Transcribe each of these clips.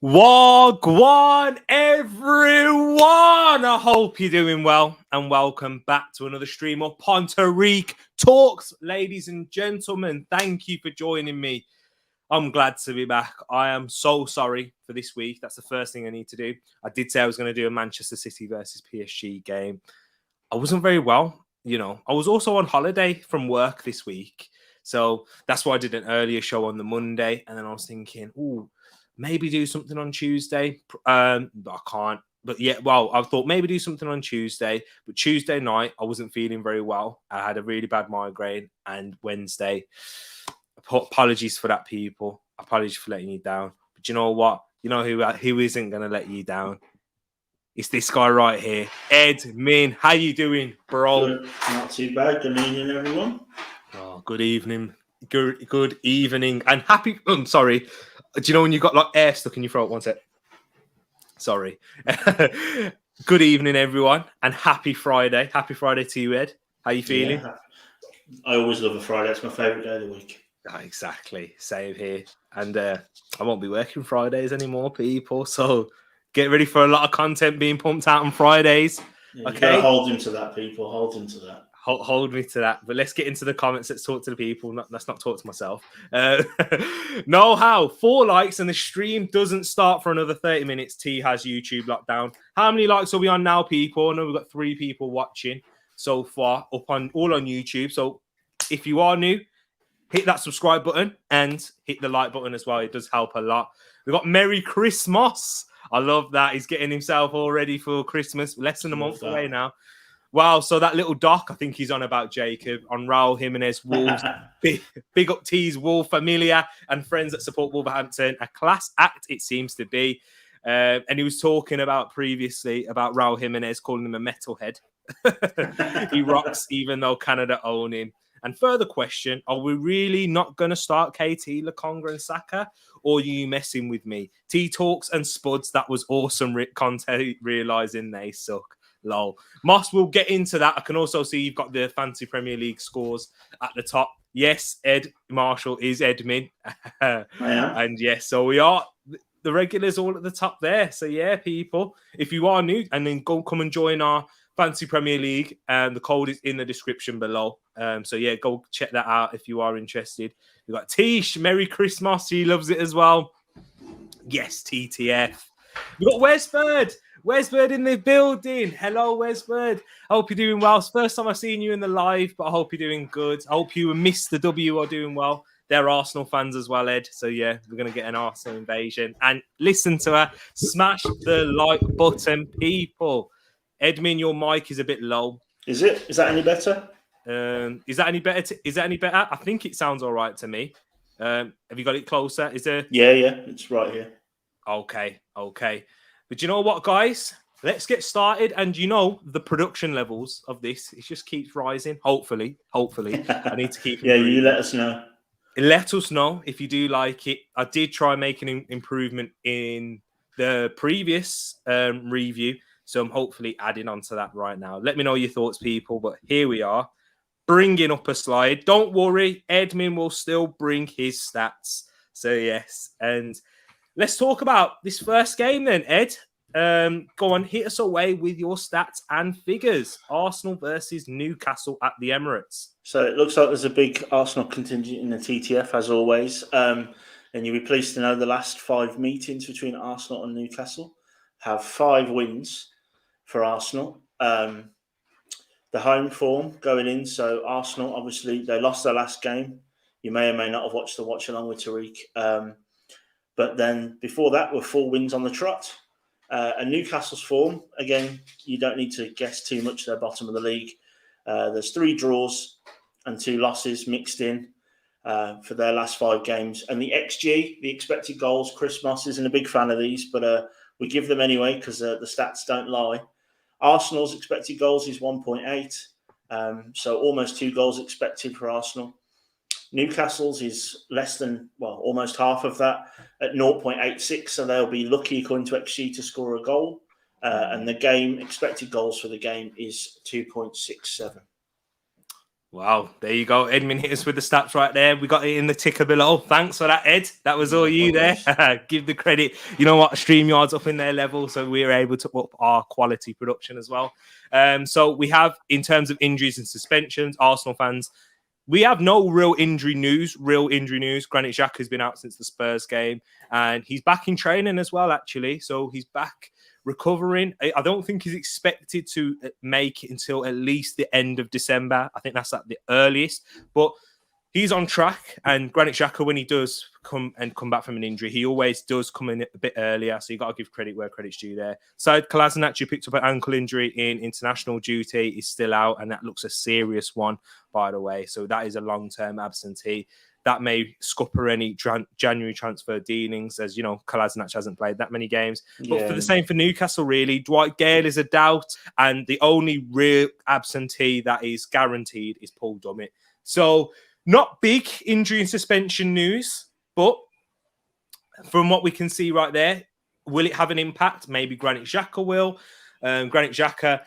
Wagwan, everyone! I hope you're doing well and welcome back to another stream of Tereak Talks. Ladies and gentlemen, thank you for joining me. I'm glad to be back. I am so sorry for this week. That's the first thing I need to do. I did say I was going to do a Manchester City versus PSG game. I wasn't very well, I was also on holiday from work this week. So that's why I did an earlier show on the Monday. And then I was thinking, maybe do something on Tuesday. I can't. But yeah, I thought maybe do something on Tuesday. But Tuesday night, I wasn't feeling very well. I had a really bad migraine. And Wednesday, apologies for that, people. Apologies for letting you down. But you know what? You know who isn't going to let you down? It's this guy right here, Edmin. How you doing, bro? Good. Not too bad. Good evening, everyone. Oh, good evening. Good evening. And happy... I'm sorry. Do you know when you got like air stuck in your throat? One sec. Sorry. Good evening, everyone. And happy Friday. Happy Friday to you, Ed. How you feeling? Yeah. I always love a Friday. It's my favourite day of the week. Oh, exactly. Same here. And I won't be working Fridays anymore, people. So get ready for a lot of content being pumped out on Fridays. Yeah, okay. You hold him to that, people. Hold him to that. Hold me to that. But let's get into the comments. Let's talk to the people. Let's not talk to myself. No how. 4 likes and the stream doesn't start for another 30 minutes. T has YouTube locked down. How many likes are we on now, people? I know we've got 3 people watching so far all on YouTube. So if you are new, hit that subscribe button and hit the like button as well. It does help a lot. We've got Merry Christmas. I love that. He's getting himself all ready for Christmas. Less than a month away now. Wow, so that little doc, I think he's on about Jacob, on Raul Jimenez, Wolves, big up T's, Wolf, Familia, and friends that support Wolverhampton. A class act, it seems to be. And he was talking about previously about Raul Jimenez, calling him a metalhead. He rocks, even though Canada own him. And further question, are we really not going to start KT, Lokonga and Saka? Or are you messing with me? T Talks and Spuds, that was awesome content, realising they suck. Lol. Moss, we'll get into that. I can also see you've got the Fantasy Premier League scores at the top. Yes, Ed Marshall is Edmin. And yes, so we are the regulars all at the top there. So yeah, people, if you are new, and then come and join our Fantasy Premier League, and the code is in the description below. So yeah, go check that out if you are interested. We've got Tish, Merry Christmas. She loves it as well. Yes, TTF. We've got Westford. Westford in the building. Hello, Westford. I hope you're doing well. It's the first time I've seen you in the live, but I hope you're doing good. I hope you and Mr. W are doing well. They're Arsenal fans as well, Ed. So, yeah, we're going to get an Arsenal invasion. And listen to her. Smash the like button, people. Edmin, your mic is a bit low. Is it? Is that any better? Is that any better? Is that any better? I think it sounds all right to me. Have you got it closer? Is there? Yeah, it's right here. Okay. But you know what, guys? Let's get started. And the production levels of this, it just keeps rising. Hopefully. I need to keep improving. You let us know. Let us know if you do like it. I did try making an improvement in the previous review. So I'm hopefully adding on to that right now. Let me know your thoughts, people. But here we are, bringing up a slide. Don't worry, Edmin will still bring his stats. So, yes. And let's talk about this first game then, Ed. Go on, hit us away with your stats and figures. Arsenal versus Newcastle at the Emirates. So it looks like there's a big Arsenal contingent in the TTF, as always. And you'll be pleased to know the last 5 meetings between Arsenal and Newcastle have 5 wins for Arsenal. The home form going in. So Arsenal, obviously, they lost their last game. You may or may not have watched the watch along with Tereak. But then before that were 4 wins on the trot. And Newcastle's form, again, you don't need to guess too much. They're bottom of the league. There's 3 draws and 2 losses mixed in for their last 5 games. And the XG, the expected goals, Chris Moss isn't a big fan of these, but we give them anyway because the stats don't lie. Arsenal's expected goals is 1.8. So almost 2 goals expected for Arsenal. Newcastle's is less than, almost half of that at 0.86. So they'll be lucky, according to XG, to score a goal. And the game expected goals for the game is 2.67. Wow, there you go. Edmund hit us with the stats right there. We got it in the ticker below. Thanks for that, Ed. That was all No you problems. there. Give the credit. You know what? StreamYard's up in their level, so we were able to up our quality production as well. So we have, in terms of injuries and suspensions, Arsenal fans, we have no real injury news. Granit Xhaka has been out since the Spurs game, and he's back in training as well, actually. So he's back recovering. I don't think he's expected to make it until at least the end of December. I think that's at the earliest. But he's on track. And Granit Xhaka, when he does come back from an injury, he always does come in a bit earlier. So you got to give credit where credit's due there. Said Kolasinac, who picked up an ankle injury in international duty, is still out, and that looks a serious one, by the way. So that is a long-term absentee. That may scupper any January transfer dealings, as you know, Kolasinac hasn't played that many games. But for the same for Newcastle, really, Dwight Gale is a doubt, and the only real absentee that is guaranteed is Paul Dummett. So not big injury and suspension news, but from what we can see right there, will it have an impact? Maybe Granit Xhaka will. Granit Xhaka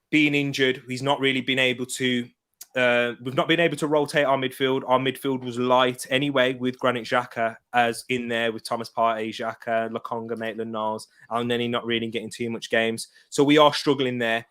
being injured, he's not really been able to. We've not been able to rotate our midfield. Our midfield was light anyway with Granit Xhaka as in there with Thomas Partey, Xhaka, Lokonga, Maitland-Niles, and then he not really getting too much games. So we are struggling there.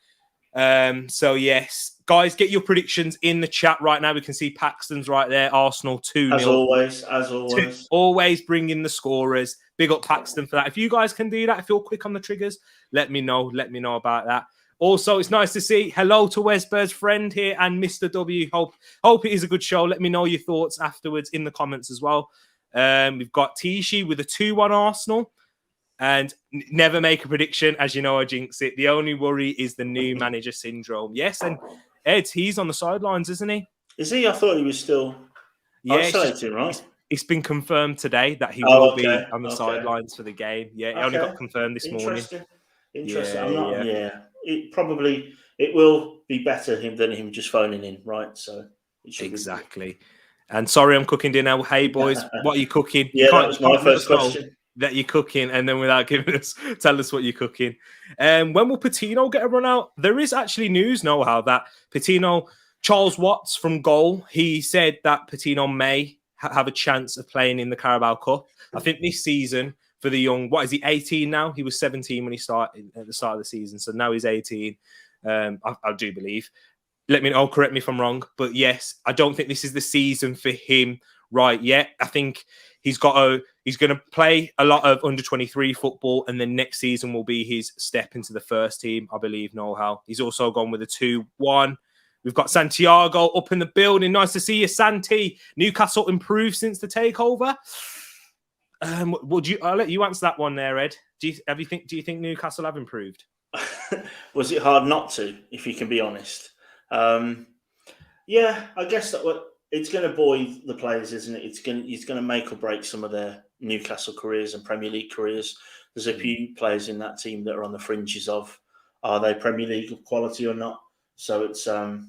So yes, guys, get your predictions in the chat right now. We can see Paxton's right there. Arsenal 2-0. As always. Always bring in the scorers. Big up Paxton for that. If you guys can do that, if you're quick on the triggers, let me know. Let me know about that. Also, it's nice to see hello to Wesber's friend here and Mr. W. Hope it is a good show. Let me know your thoughts afterwards in the comments as well. We've got Tishi with a 2-1 Arsenal. And never make a prediction, as you know, I jinx it. The only worry is the new manager syndrome. Yes, and Ed, he's on the sidelines, isn't he? Is he? I thought he was still isolating, right? It's been confirmed today that he will be on the sidelines for the game. Yeah, it only got confirmed this morning. Interesting. I'm not. Yeah. It will be better than him just phoning in, right? So it should exactly. And sorry, I'm cooking dinner. Hey boys, what are you cooking? Yeah, that was my first question. That you're cooking, and then without tell us what you're cooking. When will Patino get a run out? There is actually news now how that Patino, Charles Watts from goal, he said that Patino may have a chance of playing in the Carabao Cup. I think this season for the young, what is he, 18 now? He was 17 when he started at the start of the season, so now he's 18. I do believe. Let me know, correct me if I'm wrong, but yes, I don't think this is the season for him right yet. I think he's going to play a lot of under-23 football, and then next season will be his step into the first team, I believe, know-how. He's also gone with a 2-1. We've got Santiago up in the building. Nice to see you, Santi. Newcastle improved since the takeover. I'll let you answer that one there, Ed. Do you think Newcastle have improved? Was it hard not to, if you can be honest? Yeah, I guess that it's going to buoy the players, isn't it? It's going to make or break some of their Newcastle careers and Premier League careers. There's a few players in that team that are on the fringes of, are they Premier League quality or not? So it's I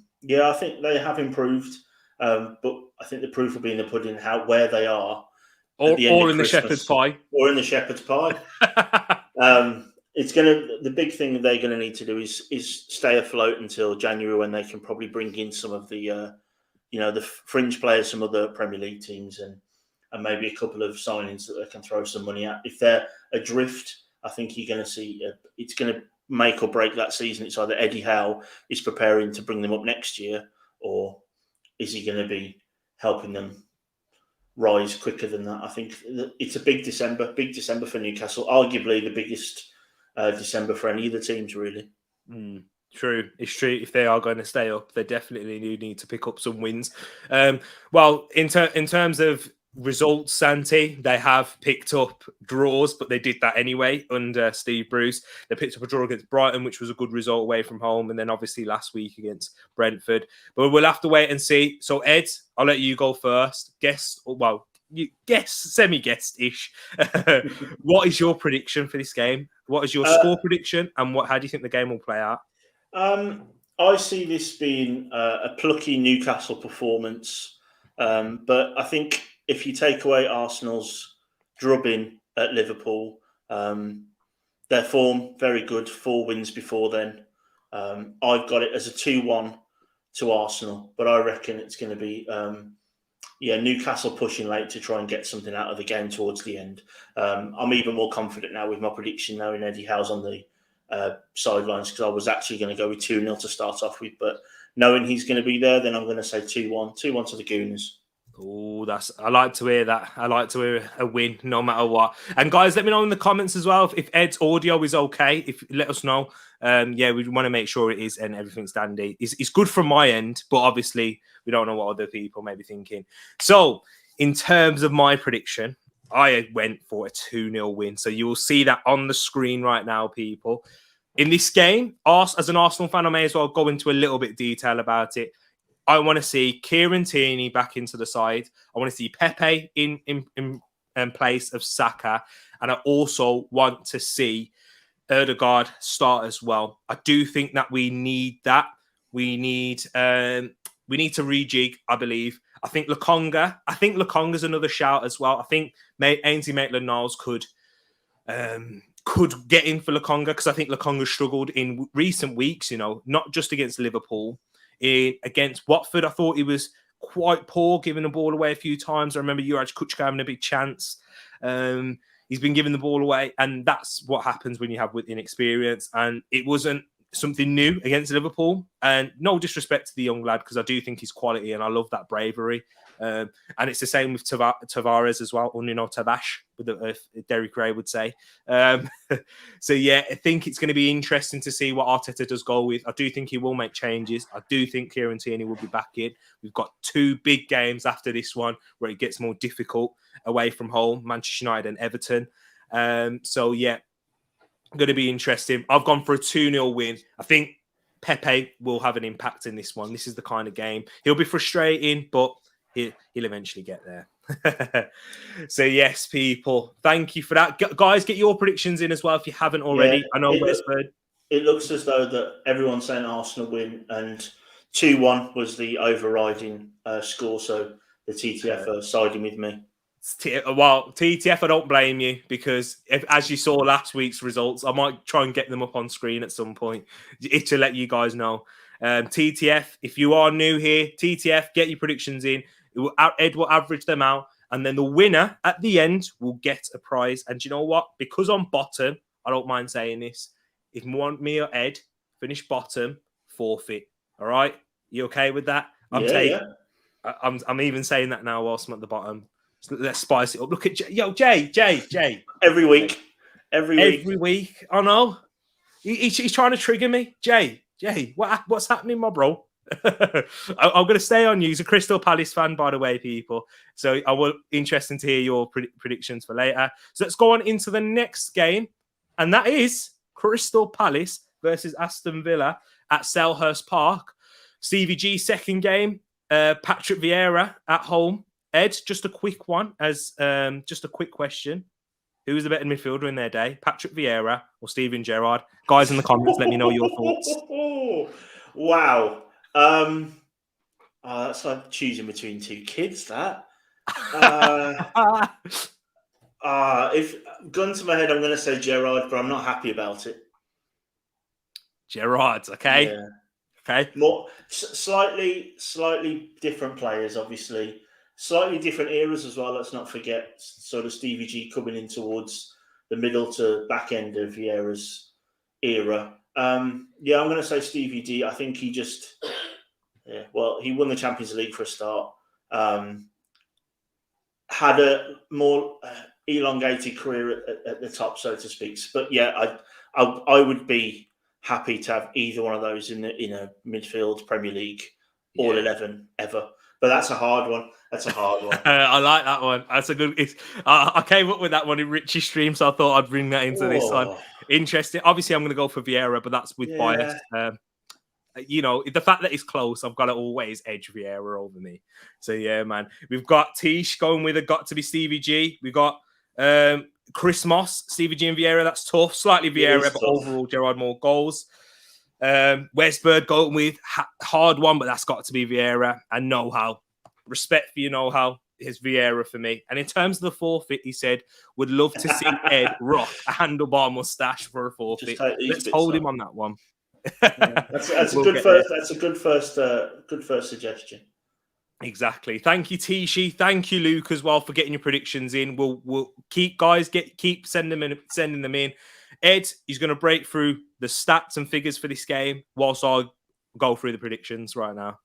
think they have improved, but I think the proof will be in the pudding where they are, or in the shepherd's pie, or in the shepherd's pie. The big thing they're going to need to do is stay afloat until January, when they can probably bring in some of the the fringe players, some other Premier League teams, and maybe a couple of signings that they can throw some money at. If they're adrift, I think you're going to see it's going to make or break that season. It's either Eddie Howe is preparing to bring them up next year, or is he going to be helping them rise quicker than that? I think it's a big December for Newcastle, arguably the biggest December for any of the teams, really. True. It's true. If they are going to stay up, they definitely need to pick up some wins. Well, in terms of results, Santi, they have picked up draws, but they did that anyway under Steve Bruce. They picked up a draw against Brighton, which was a good result away from home, and then obviously last week against Brentford. But we'll have to wait and see. So Ed, I'll let you go first. Semi-guest-ish. What is your prediction for this game? What is your score prediction, and how do you think the game will play out? I see this being a plucky Newcastle performance, but I think if you take away Arsenal's drubbing at Liverpool, their form very good, 4 wins before then. I've got it as a 2-1 to Arsenal, but I reckon it's going to be Newcastle pushing late to try and get something out of the game towards the end. I'm even more confident now with my prediction knowing Eddie Howe's on the sidelines, because I was actually going to go with 2-0 to start off with, but knowing he's going to be there, then I'm going to say 2-1 to the Gooners. Oh, I like to hear that. I like to hear a win no matter what. And guys, let me know in the comments as well if Ed's audio is okay. Let us know. We want to make sure it is and everything's dandy. It's good from my end, but obviously we don't know what other people may be thinking. So, in terms of my prediction, I went for a 2-0 win. So you will see that on the screen right now, people. In this game, as an Arsenal fan, I may as well go into a little bit detail about it. I want to see Kieran Tierney back into the side. I want to see Pepe in place of Saka. And I also want to see Ødegaard start as well. I do think that we need that. We need to rejig, I believe. I think Lokonga's another shout as well. I think Ainsley Maitland-Niles could get in for Lokonga, because I think Lokonga struggled in recent weeks, not just against Liverpool. Against Watford, I thought he was quite poor, giving the ball away a few times. I remember Juraj Kucka having a big chance. He's been giving the ball away, and that's what happens when you have inexperience. And it wasn't something new against Liverpool. And no disrespect to the young lad, because I do think he's quality and I love that bravery. And it's the same with Tavares as well, or Tavash, with Derek Ray would say. So yeah, I think it's going to be interesting to see what Arteta does go with. I do think he will make changes. I do think Kieran Tierney will be back in. We've got 2 big games after this one where it gets more difficult away from home, Manchester United and Everton. So yeah, going to be interesting. I've gone for a 2-0 win. I think Pepe will have an impact in this one. This is the kind of game. He'll be frustrating, but he'll eventually get there. So yes, people, thank you for that. Guys, get your predictions in as well if you haven't already. Yeah, I know it looks as though that everyone's saying Arsenal win, and 2-1 was the overriding score. So the TTF are siding with me. Well, TTF, I don't blame you, because as you saw last week's results, I might try and get them up on screen at some point to let you guys know. TTF, if you are new here, TTF, get your predictions in. Ed will average them out, and then the winner at the end will get a prize. And do you know what? Because I'm bottom, I don't mind saying this. If you want me or Ed finish bottom, forfeit. All right? You okay with that? I'm even saying that now whilst I'm at the bottom. So let's spice it up. Look at Jay. Every week. I know. He's trying to trigger me. Jay, what's happening, my bro? I'm going to stay on you. He's a Crystal Palace fan, by the way, people. So I will interesting to hear your predictions for later. So let's go on into the next game, and that is Crystal Palace versus Aston Villa at Selhurst Park. Stevie G second game. Patrick Vieira at home. Ed, just a quick one, just a quick question. Who was the better midfielder in their day, Patrick Vieira or Steven Gerrard? Guys in the comments, let me know your thoughts. Wow. That's like choosing between 2 kids, that. If gun to my head, I'm going to say Gerrard, but I'm not happy about it. Gerrard, okay. Yeah. Okay. More slightly different players, obviously. Slightly different eras as well. Let's not forget sort of Stevie G coming in towards the middle to back end of Vieira's era. I'm going to say Stevie D. I think he just, he won the Champions League for a start. Had a more elongated career at the top, so to speak. But yeah, I would be happy to have either one of those in a midfield Premier League all 11 ever. But that's a hard one. I like that one. That's a good. I came up with that one in Richie's stream, so I thought I'd bring that into this one. Interesting. Obviously, I'm going to go for Vieira, but that's with bias. The fact that it's close, I've got to always edge Vieira over me. So yeah, man. We've got Tish going with got to be Stevie G. We've got Chris Moss, Stevie G and Vieira. That's tough. Slightly Vieira, but overall Gerrard more goals. Westbird going with hard one, but that's got to be Vieira. And know-how. Respect for your know-how is Vieira for me. And in terms of the forfeit, he said, would love to see Ed rock a handlebar mustache for a forfeit. Let's hold him on that one. Yeah, that's a We'll good get there. first. That's a good first suggestion. Exactly. Thank you, Tishi. Thank you, Luke, as well for getting your predictions in. We'll keep sending them in. Ed, he's going to break through the stats and figures for this game whilst I go through the predictions right now.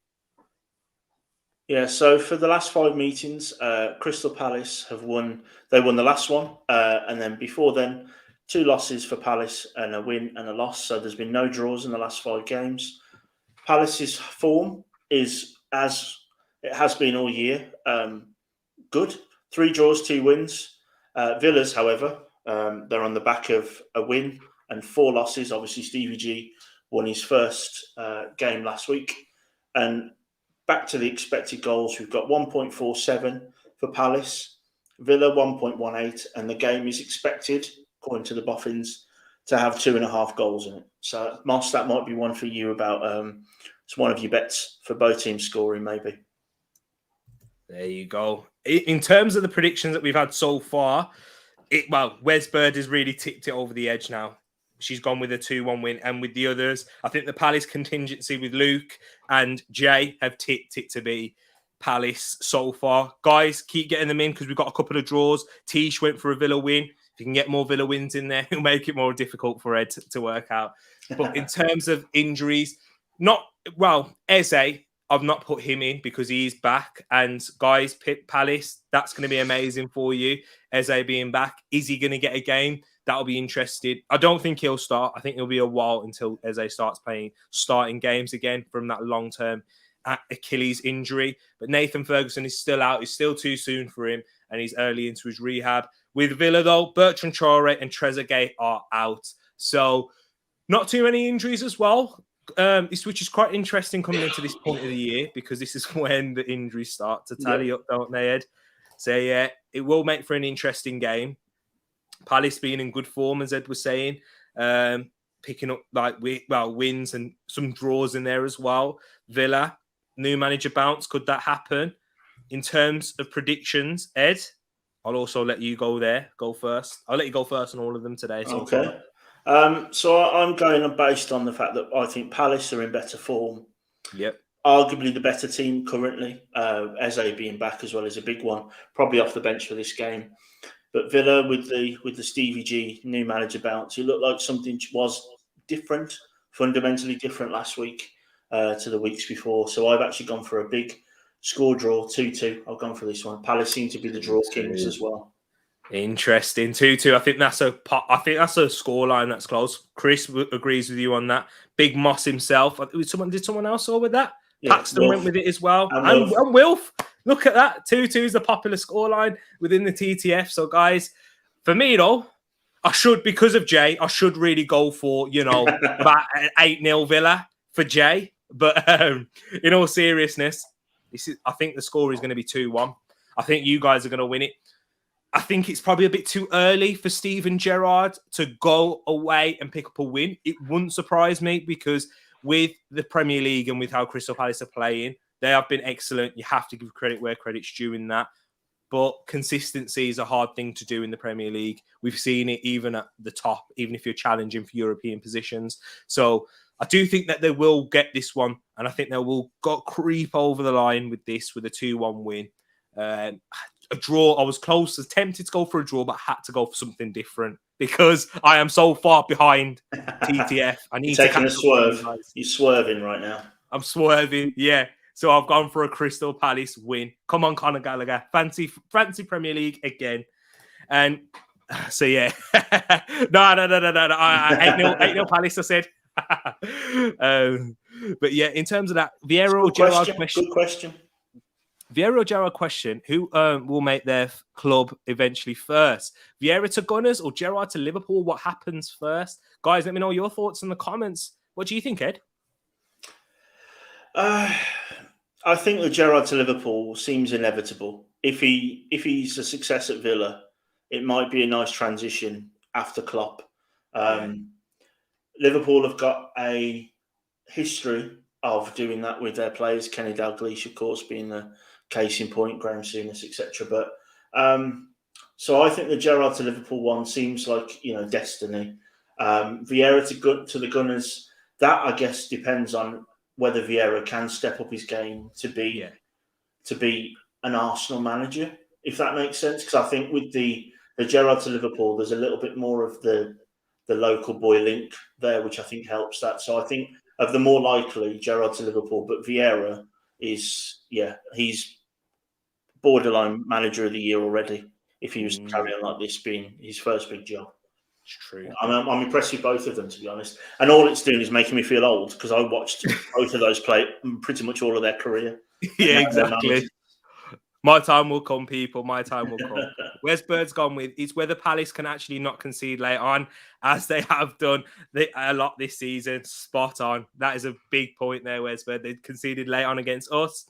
Yeah. So for the last 5 meetings, Crystal Palace have won. They won the last one, and then before then, 2 losses for Palace and a win and a loss. So there's been no draws in the last 5 games. Palace's form is as it has been all year. Good. 3 draws, 2 wins. Villa's, however, they're on the back of a win and 4 losses. Obviously, Stevie G won his first game last week. And back to the expected goals, we've got 1.47 for Palace, Villa 1.18, and the game is expected, according to the Boffins, to have 2.5 goals in it. So, Moss, that might be one for you about it's one of your bets for both teams scoring, maybe. There you go. In terms of the predictions that we've had so far, Wes Bird has really tipped it over the edge now. She's gone with a 2-1 win. And with the others, I think the Palace contingency with Luke and Jay have tipped it to be Palace so far. Guys, keep getting them in because we've got a couple of draws. Tish went for a Villa win. If you can get more Villa wins in there, it'll make it more difficult for Ed to work out. But in terms of injuries, Eze, I've not put him in because he's back. And guys, Palace, that's going to be amazing for you. Eze being back. Is he going to get a game? That'll be interesting. I don't think he'll start. I think it'll be a while until Eze starts starting games again from that long-term Achilles injury. But Nathan Ferguson is still out. It's still too soon for him, and he's early into his rehab. With Villa, though, Bertrand Traore and Trezeguet are out. So not too many injuries as well. Which is quite interesting coming into this point of the year because this is when the injuries start to tally up, don't they, Ed? So, yeah, it will make for an interesting game. Palace being in good form, as Ed was saying, picking up wins and some draws in there as well. Villa, new manager bounce. Could that happen? In terms of predictions, Ed, I'll also let you go first. I'll let you go first on all of them today. So okay. So I'm going based on the fact that I think Palace are in better form. Yep. Arguably the better team currently. Eze being back as well is a big one. Probably off the bench for this game. But Villa with the Stevie G new manager bounce, it looked like something was different, fundamentally different last week to the weeks before. So I've actually gone for a big score draw, 2-2. I've gone for this one. Palace seem to be the draw kings as well. Interesting. 2-2. I think that's a scoreline that's close. Chris agrees with you on that. Big Moss himself. Did someone else go with that? Yeah, Paxton went with it as well. And Wilf. Look at that. 2-2 is the popular scoreline within the TTF. So, guys, for me, though, because of Jay, I should really go for, about 8-0 Villa for Jay. But in all seriousness, I think the score is going to be 2-1. I think you guys are going to win it. I think it's probably a bit too early for Steven Gerrard to go away and pick up a win. It wouldn't surprise me because with the Premier League and with how Crystal Palace are playing, they have been excellent. You have to give credit where credit's due in that. But consistency is a hard thing to do in the Premier League. We've seen it even at the top, even if you're challenging for European positions. So I do think that they will get this one. And I think they will creep over the line with this, with a 2-1 win. A draw, I was tempted to go for a draw, but had to go for something different because I am so far behind TTF. I need to catch a swerve. You're swerving right now. I'm swerving, yeah. So I've gone for a Crystal Palace win. Come on, Conor Gallagher. Fancy Premier League again. And so, yeah. No. 8-0 Palace, I said. But, yeah, in terms of that, Vieira or Gerrard question. Good question. Vieira or Gerrard question, who will make their club eventually first? Vieira to Gunners or Gerrard to Liverpool? What happens first? Guys, let me know your thoughts in the comments. What do you think, Ed? I think the Gerrard to Liverpool seems inevitable. If he's a success at Villa, it might be a nice transition after Klopp. Liverpool have got a history of doing that with their players. Kenny Dalglish, of course, being the case in point, Graham Souness, etc. But so I think the Gerrard to Liverpool one seems like destiny. Vieira to the Gunners that I guess depends on whether Vieira can step up his game to be an Arsenal manager, if that makes sense. Because I think with the Gerrard to Liverpool, there's a little bit more of the local boy link there, which I think helps that. So I think of the more likely Gerrard to Liverpool, but Vieira is he's borderline manager of the year already. If he was carrying on like this, being his first big job. It's true. I'm impressed with both of them, to be honest. And all it's doing is making me feel old because I watched both of those play pretty much all of their career. Yeah, exactly. My time will come, people. My time will come. Where's Bird's gone with? It's whether Palace can actually not concede late on, as they have done a lot this season. Spot on. That is a big point there, Where's Bird. They conceded late on against us,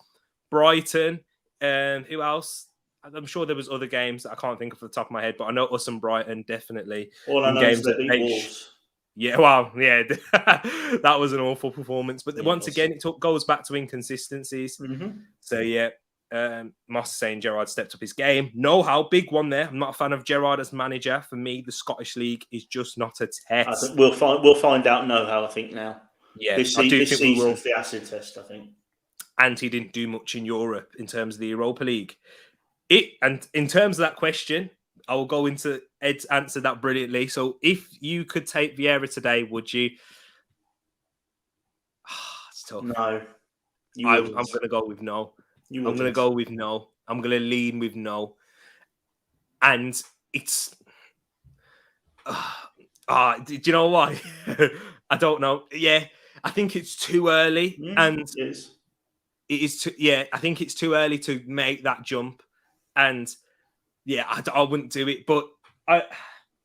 Brighton, and who else? I'm sure there was other games that I can't think of off the top of my head, but I know us and Brighton definitely. All I know is they beat Wolves. Yeah, well, yeah, that was an awful performance. But once again, it goes back to inconsistencies. Mm-hmm. So, yeah, Moss saying Gerrard stepped up his game. Know-how, big one there. I'm not a fan of Gerrard as manager. For me, the Scottish League is just not a test. We'll find out know-how, I think, now. Yeah, this season's the acid test, I think. And he didn't do much in Europe in terms of the Europa League. And in terms of that question, I will go into Ed's answer that brilliantly. So if you could take Vieira today, would you? It's tough. No. I'm going to go with no. I'm going to go with no. I'm going to lean with no. And it's... do you know why? I don't know. Yeah, I think it's too early. And it is I think it's too early to make that jump. And yeah, I wouldn't do it, but I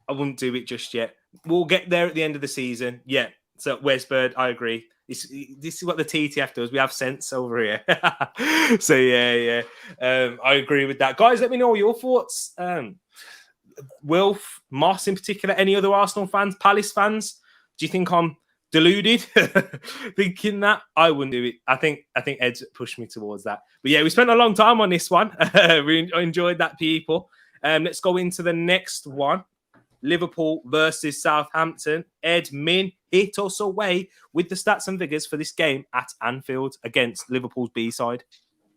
wouldn't do it just yet. We'll get there at the end of the season. Yeah. So Wes Bird, I agree. This is what the TTF does. We have sense over here. So yeah. I agree with that. Guys, let me know your thoughts. Wilf, Moss in particular, any other Arsenal fans, Palace fans? Do you think I'm deluded thinking that? I wouldn't do it. I think Ed's pushed me towards that. But yeah, we spent a long time on this one. We enjoyed that, people. Let's go into the next one. Liverpool versus Southampton. Ed, Min, hit us away with the stats and figures for this game at Anfield against Liverpool's B-side.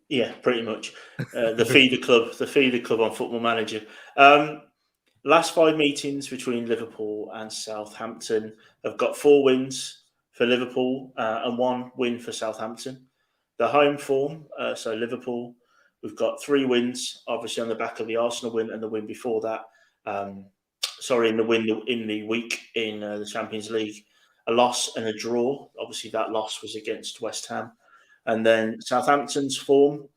Yeah, pretty much. The feeder club on Football Manager. Last 5 meetings between Liverpool and Southampton have got 4 wins for Liverpool and 1 win for Southampton. The home form, so Liverpool, we've got 3 wins, obviously on the back of the Arsenal win and the win before that. In the win in the week in the Champions League, a loss and a draw. Obviously, that loss was against West Ham. And then Southampton's form,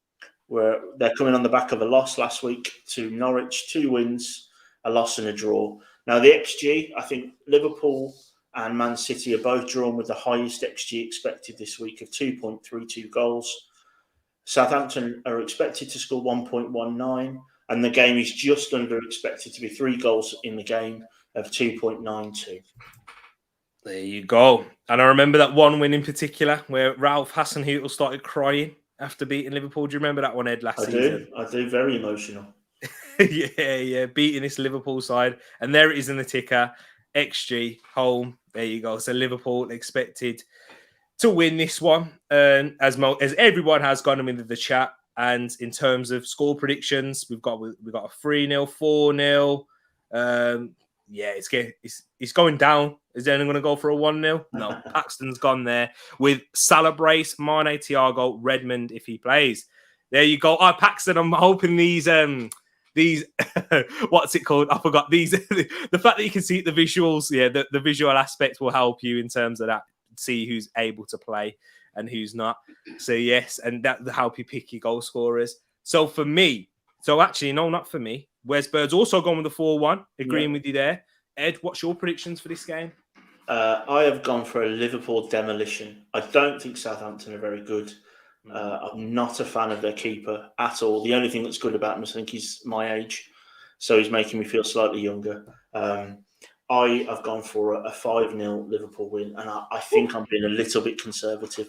where they're coming on the back of a loss last week to Norwich, 2 wins, a loss and a draw. Now, the XG, I think Liverpool and Man City are both drawn with the highest XG expected this week of 2.32 goals. Southampton are expected to score 1.19, and the game is just under expected to be 3 goals in the game of 2.92. There you go. And I remember that one win in particular where Ralph Hasenhüttl started crying after beating Liverpool. Do you remember that one, Ed, last season? I do. Very emotional. Yeah. Beating this Liverpool side. And there it is in the ticker. XG, home. There you go. So Liverpool expected to win this one. As everyone has gone into the chat. And in terms of score predictions, we've got a 3-0, 4-0. It's going down. Is anyone going to go for a 1-0? No. Paxton's gone there with Salah, Brace, Mane, Thiago, Redmond if he plays. There you go. Paxton, I'm hoping these what's it called? I forgot these. The fact that you can see the visuals, the visual aspect will help you in terms of that. See who's able to play and who's not. So yes, and that will help you pick your goal scorers. So for me, not for me. Wes Bird's also gone with the 4-1, agreeing with you there. Ed, what's your predictions for this game? I have gone for a Liverpool demolition. I don't think Southampton are very good. I'm not a fan of their keeper at all. The only thing that's good about him is I think he's my age, so he's making me feel slightly younger. I have gone for a 5-0 Liverpool win, and I think I'm being a little bit conservative.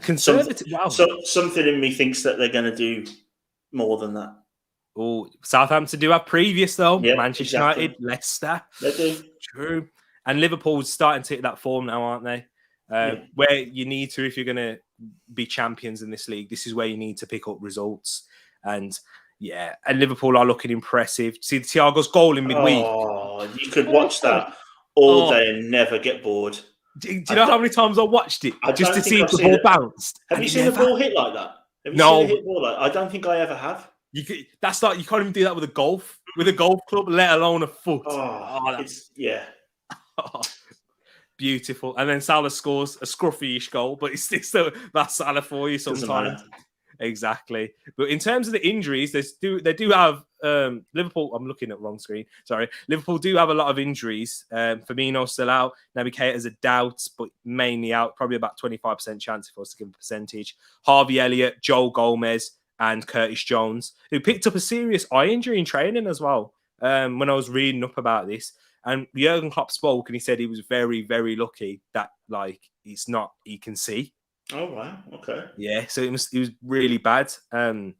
Wow. Something in me thinks that they're going to do more than that. Oh, Southampton do have previous though. Yeah, Manchester United, Leicester. They do. True. And Liverpool's starting to hit that form now, aren't they? Where you need to, if you're going to be champions in this league, this is where you need to pick up results. And Liverpool are looking impressive. See Thiago's goal in midweek. Oh, you could watch that all day and never get bored. Do you know how many times I watched it just to see if the ball bounced? Have you seen the ball hit like that? Have you seen a hit ball like that? I don't think I ever have. That's like, you can't even do that with a golf club, let alone a foot. Beautiful. And then Salah scores a scruffy-ish goal, but it's still that's Salah for you sometimes. Exactly. But in terms of the injuries, they do have Liverpool. I'm looking at the wrong screen. Sorry. Liverpool do have a lot of injuries. Firmino still out. Naby Keita's a doubt, but mainly out. Probably about 25% chance if I was to give a percentage. Harvey Elliott, Joel Gomez, and Curtis Jones, who picked up a serious eye injury in training as well. When I was reading up about this, and Jurgen Klopp spoke, and he said he was very, very lucky that he can see. Oh wow, okay. Yeah, so it was really bad. And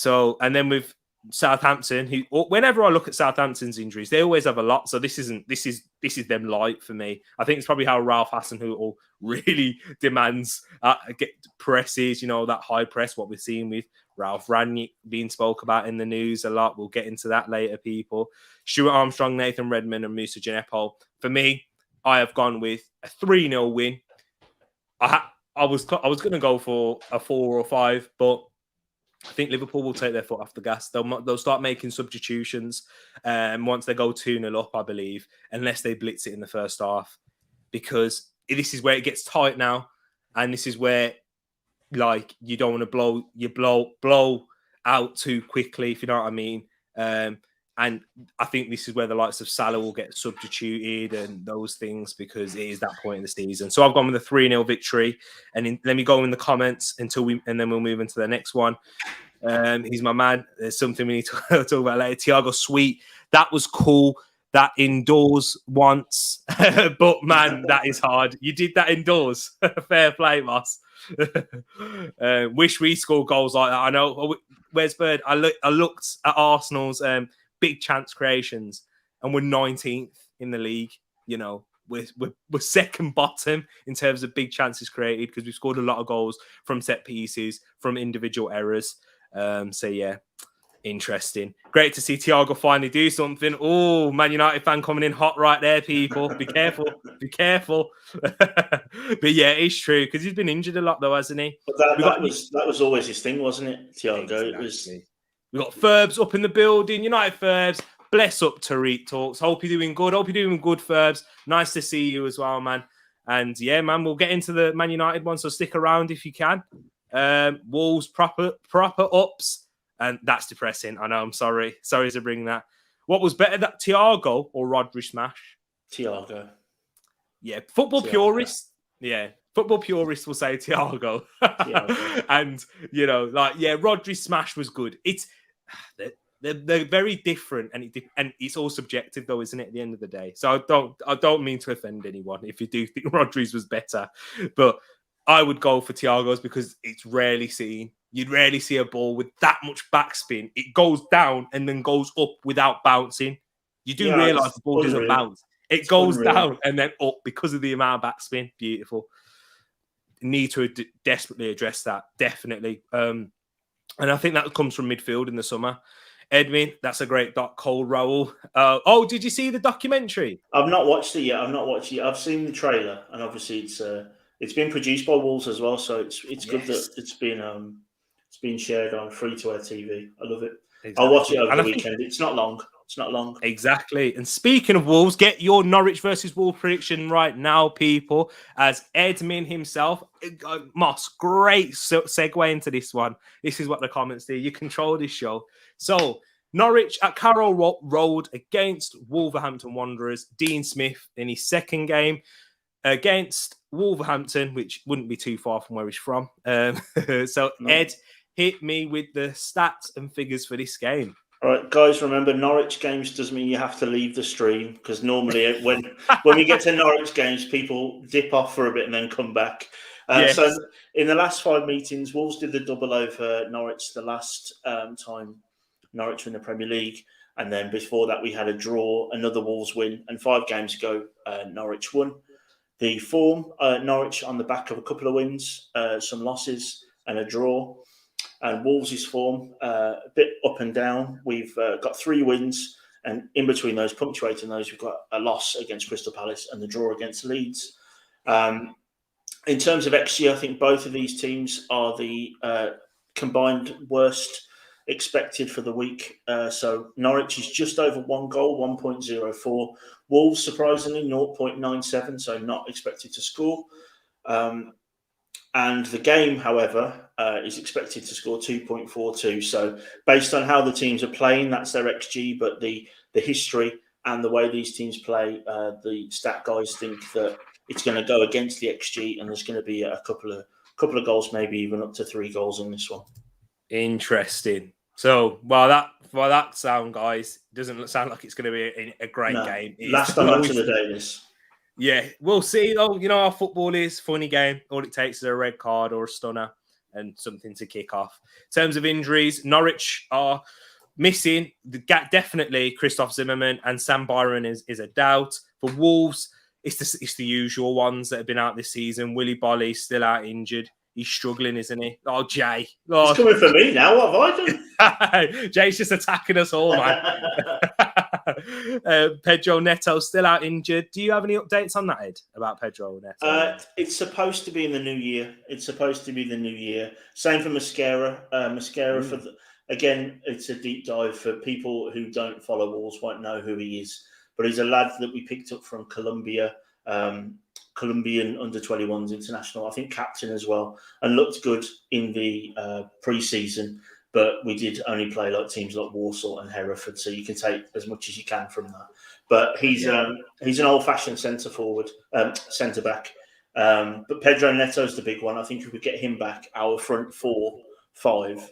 then with Southampton, whenever I look at Southampton's injuries, they always have a lot. So this is them light for me. I think it's probably how Ralph Hasenhüttl really demands get presses, that high press, what we're seeing with Ralph Rangnick being spoke about in the news a lot. We'll get into that later, people. Stuart Armstrong, Nathan Redmond, and Moussa Djenepo. For me, I have gone with a 3-0 win. I was going to go for a 4 or 5, but I think Liverpool will take their foot off the gas. They'll start making substitutions once they go 2-0 up, I believe, unless they blitz it in the first half, because this is where it gets tight now, and this is where you don't want to blow out too quickly, if you know what I mean. And I think this is where the likes of Salah will get substituted and those things, because it is that point in the season. So I've gone with a 3-0 victory. And let me go in the comments and then we'll move into the next one. He's my man. There's something we need to talk about later. Thiago Sweet. That was cool. That indoors once. But man, that is hard. You did that indoors. Fair play, Moss. Wish we scored goals like that. I know. Where's Bird? I looked at Arsenal's big chance creations, and we're 19th in the league. We're second bottom in terms of big chances created, because we've scored a lot of goals from set pieces, from individual errors. So yeah, interesting. Great to see Thiago finally do something. Oh, Man United fan coming in hot right there, people. Be careful. Be careful. But yeah, it's true, because he's been injured a lot though, hasn't he? But that was always his thing, wasn't it, Thiago? Exactly. We got Ferbs up in the building. United Ferbs. Bless up, Tereak Talks. Hope you're doing good. Ferbs. Nice to see you as well, man. And yeah, man, we'll get into the Man United one, so stick around if you can. Wolves proper ups, and that's depressing. I know. I'm sorry to bring that. What was better, that Thiago or Rodri smash? Thiago. Yeah, football purists. Yeah, football purists will say Thiago. And Rodri smash was good. They're very different, and it's all subjective though, isn't it? At the end of the day, so I don't mean to offend anyone if you do think Rodri's was better, but I would go for Thiago's, because it's rarely seen. You'd rarely see a ball with that much backspin. It goes down and then goes up without bouncing. You do realise the ball doesn't bounce. It goes down and then up because of the amount of backspin. Beautiful. Need to desperately address that, definitely. And I think that comes from midfield in the summer. Edwin, that's a great doc. Cole Raoul. Did you see the documentary? I've not watched it yet. I've seen the trailer, and obviously it's been produced by Wolves as well, so it's good that it's been shared on free-to-air TV. I love it. Exactly. I'll watch it over the weekend. It's not long. Exactly. And speaking of Wolves, get your Norwich versus Wolves prediction right now, people, as Edmin himself, Moss, great segue into this one. This is what the comments do. You control this show. So, Norwich at Carroll Road against Wolverhampton Wanderers. Dean Smith in his second game against Wolverhampton, which wouldn't be too far from where he's from. Ed, hit me with the stats and figures for this game. All right, guys, remember, Norwich games doesn't mean you have to leave the stream, because normally when we get to Norwich games, people dip off for a bit and then come back. Yes. So in the last 5 meetings, Wolves did the double over Norwich the last time Norwich were in the Premier League. And then before that, we had a draw, another Wolves win, and 5 games ago, Norwich won. The form, Norwich on the back of a couple of wins, some losses, and a draw. And Wolves' form, a bit up and down. We've got 3 wins, and in between those, punctuating those, we've got a loss against Crystal Palace and the draw against Leeds. In terms of XG, I think both of these teams are the combined worst expected for the week. So Norwich is just over 1 goal, 1.04. Wolves, surprisingly, 0.97, so not expected to score. And the game, however, is expected to score 2.42. So based on how the teams are playing, that's their XG. But the history and the way these teams play, the stat guys think that it's going to go against the XG, and there's going to be a couple of goals, maybe even up to 3 goals in this one. Interesting. So while that sound, guys, doesn't sound like it's going to be a great game. Last time match of the day, this. Yeah, we'll see though. You know how football is, funny game. All it takes is a red card or a stunner and something to kick off. In terms of injuries, Norwich are missing definitely Christoph Zimmerman, and Sam Byron is a doubt. For Wolves, it's the usual ones that have been out this season. Willy Bolly still out injured. He's struggling, isn't he? Oh, Jay. Oh. He's coming for me now. What have I done? Jay's just attacking us all, man. Pedro Neto still out injured. Do you have any updates on that, Ed, about Pedro Neto? It's supposed to be in the new year. Same for Mascara. Again, it's a deep dive for people who don't follow Wolves, won't know who he is. But he's a lad that we picked up from Colombia, Colombian under-21s international, I think captain as well, and looked good in the pre-season. But we did only play like teams like Warsaw and Hereford, so you can take as much as you can from that. But he's an old-fashioned centre back. But Pedro Neto's the big one. I think if we get him back, our front 4-5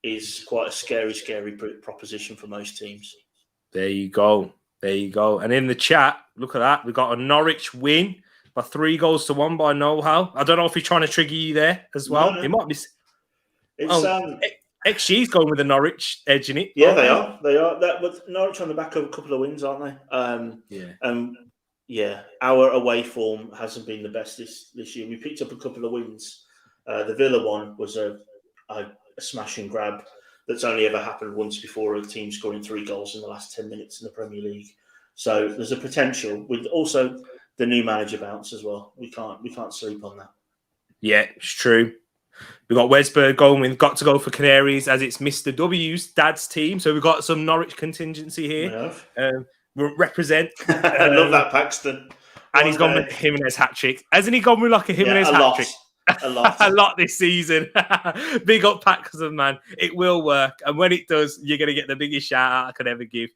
is quite a scary proposition for most teams. There you go. And in the chat, look at that. We've got a Norwich win by 3-1 by Know-How. I don't know if he's trying to trigger you there as well. No. It might be. XG's going with the Norwich edge in it. Yeah, they are. That was Norwich on the back of a couple of wins, aren't they? Our away form hasn't been the best this year. We picked up a couple of wins. The Villa one was a smash and grab that's only ever happened once before, a team scoring 3 goals in the last 10 minutes in the Premier League. So there's a potential with also the new manager bounce as well. We can't sleep on that. Yeah, it's true. We've got Wesberg going with got to go for Canaries as it's Mr. W's dad's team. So we've got some Norwich contingency here. Represent. I love that, Paxton. And he's gone with Jimenez hat-trick. Hasn't he gone with like a Jimenez hat-trick? A lot this season. Big up Paxton, man. It will work. And when it does, you're going to get the biggest shout out I could ever give.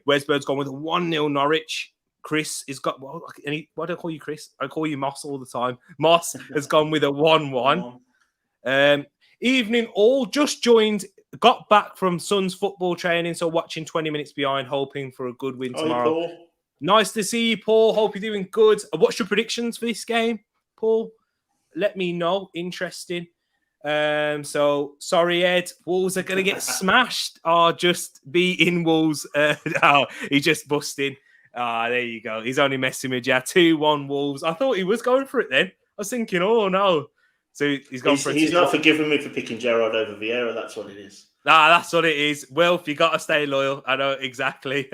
Wesberg's gone with a 1-0 Norwich. Chris has got, why do I call you Chris? I call you Moss all the time. Moss has gone with a 1-1. Evening all, just joined, got back from Suns football training, so watching 20 minutes behind, hoping for a good win tomorrow. Hi, Paul. Nice to see you, Paul. Hope you're doing good. What's your predictions for this game, Paul? Let me know. Interesting. So sorry, Ed. Wolves are going to get smashed. Just beating Wolves. He's just busting. There you go. He's only messing with you. 2-1 Wolves. I thought he was going for it then. I was thinking, oh no. So he's gone for it. He's not forgiving me for picking Gerrard over Vieira. That's what it is. That's what it is. Wilf, you got to stay loyal. I know exactly.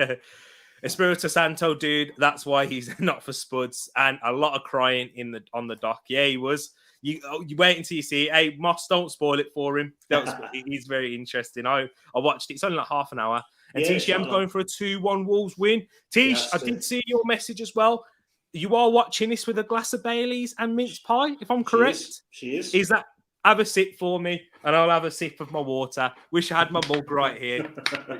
Espirito Santo, dude. That's why he's not for Spuds. And a lot of crying on the dock. Yeah, he was. You wait until you see it. Hey, Moss, don't spoil it for him. He's very interesting. I watched it. It's only like half an hour. And TCM's going for a 2-1 Wolves win. Tish, I did see your message as well. You are watching this with a glass of Baileys and mince pie, if I'm correct. She is. Is that, have a sip for me, and I'll have a sip of my water. Wish I had my mug right here. But,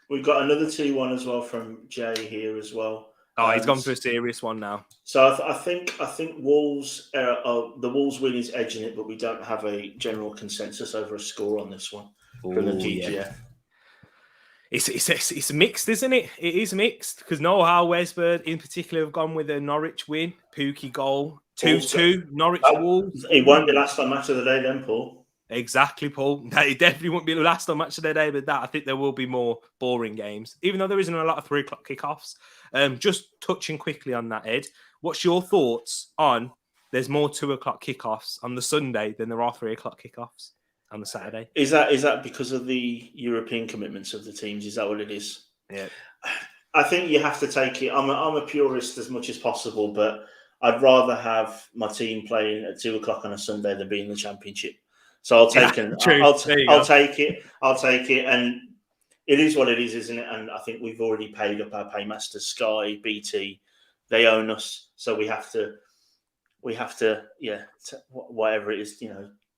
We've got another 2-1 as well from Jay here as well. Oh, he's gone for a serious one now. So I think Wolves, the Wolves win is edging it, but we don't have a general consensus over a score on this one from the DGF. Yeah. It's mixed, isn't it? It is mixed because Know-How, Wesberg in particular have gone with a Norwich win. Pookie goal. 2-2, Norwich Wolves. It won't be last time match of the day then, Paul. Exactly, Paul. It definitely won't be the last on match of the day, but I think there will be more boring games, even though there isn't a lot of 3 o'clock kickoffs. Just touching quickly on that, Ed, what's your thoughts on there's more 2 o'clock kickoffs on the Sunday than there are 3 o'clock kickoffs on the Saturday? Is that because of the European commitments of the teams? Is that what it is? Yeah. I think you have to take it. I'm a purist as much as possible, but I'd rather have my team playing at 2 o'clock on a Sunday than be in the Championship. So I'll take it. I'll take it. I'll take it. And it is what it is, isn't it? And I think we've already paid up our paymasters, Sky, BT. They own us, so we have to, whatever it is,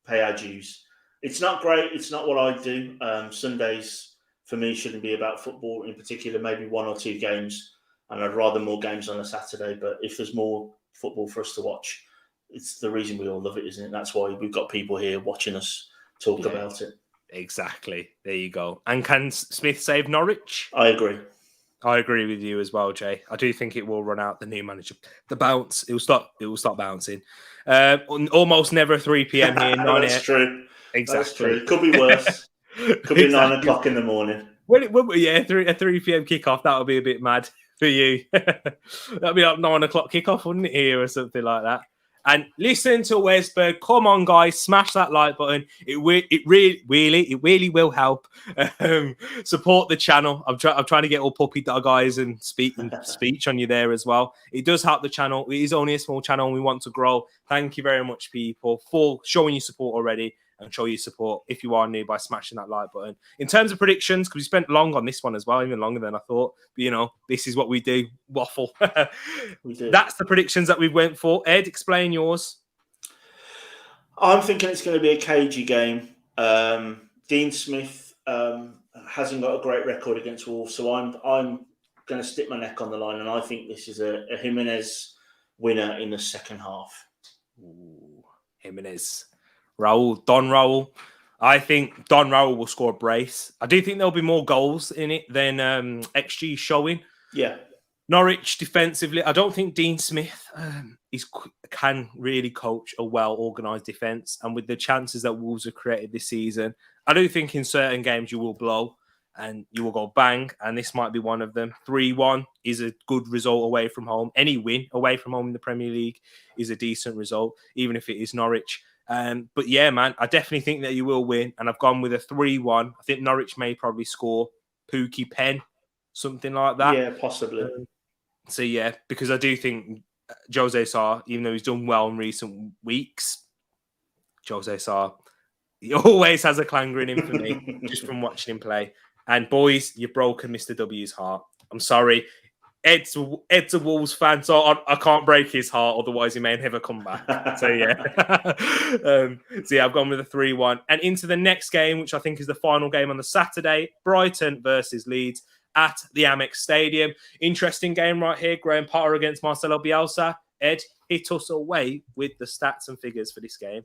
pay our dues. It's not great. It's not what I do. Sundays for me shouldn't be about football in particular. Maybe 1 or 2 games, and I'd rather more games on a Saturday. But if there's more football for us to watch, it's the reason we all love it, isn't it? That's why we've got people here watching us talk about it. Exactly. There you go. And can Smith save Norwich? I agree. I agree with you as well, Jay. I do think it will run out. The new manager, the bounce, it will stop bouncing. Almost never 3 p.m. here. That's true. Exactly. That's true. Could be worse. Could be 9 o'clock in the morning. Well, a 3 p.m. kickoff. That would be a bit mad for you. That'd be like 9 o'clock kickoff, wouldn't it, here or something like that? And listen to Westberg. Come on, guys, smash that like button. It really will help. Support the channel. I'm trying to get all puppy dog eyes and speech on you there as well. It does help the channel. It is only a small channel and we want to grow. Thank you very much, people, for showing your support already. And show your support if you are new by smashing that like button. In terms of predictions, because we spent long on this one as well, even longer than I thought. But, this is what we do. Waffle. We do. That's the predictions that we went for. Ed, explain yours. I'm thinking it's going to be a cagey game. Dean Smith hasn't got a great record against Wolves, so I'm going to stick my neck on the line, and I think this is a Jimenez winner in the second half. Ooh, Jimenez. Don Raul. I think Don Raul will score a brace. I do think there'll be more goals in it than XG showing. Yeah. Norwich defensively, I don't think Dean Smith can really coach a well-organised defence. And with the chances that Wolves have created this season, I do think in certain games you will blow and you will go bang. And this might be one of them. 3-1 is a good result away from home. Any win away from home in the Premier League is a decent result, even if it is Norwich. But yeah, man, I definitely think that you will win. And I've gone with a 3-1. I think Norwich may probably score Pookie Pen, something like that. Yeah, possibly. So yeah, because I do think Jose Sarr, even though he's done well in recent weeks, Jose Sarr, he always has a clanger in him for me, just from watching him play. And boys, you've broken Mr. W's heart. I'm sorry. Ed's a Wolves fan, so I can't break his heart, otherwise he may never come back. So yeah. I've gone with a 3-1. And into the next game, which I think is the final game on the Saturday, Brighton versus Leeds at the Amex Stadium. Interesting game right here. Graham Potter against Marcelo Bielsa. Ed, hit us away with the stats and figures for this game.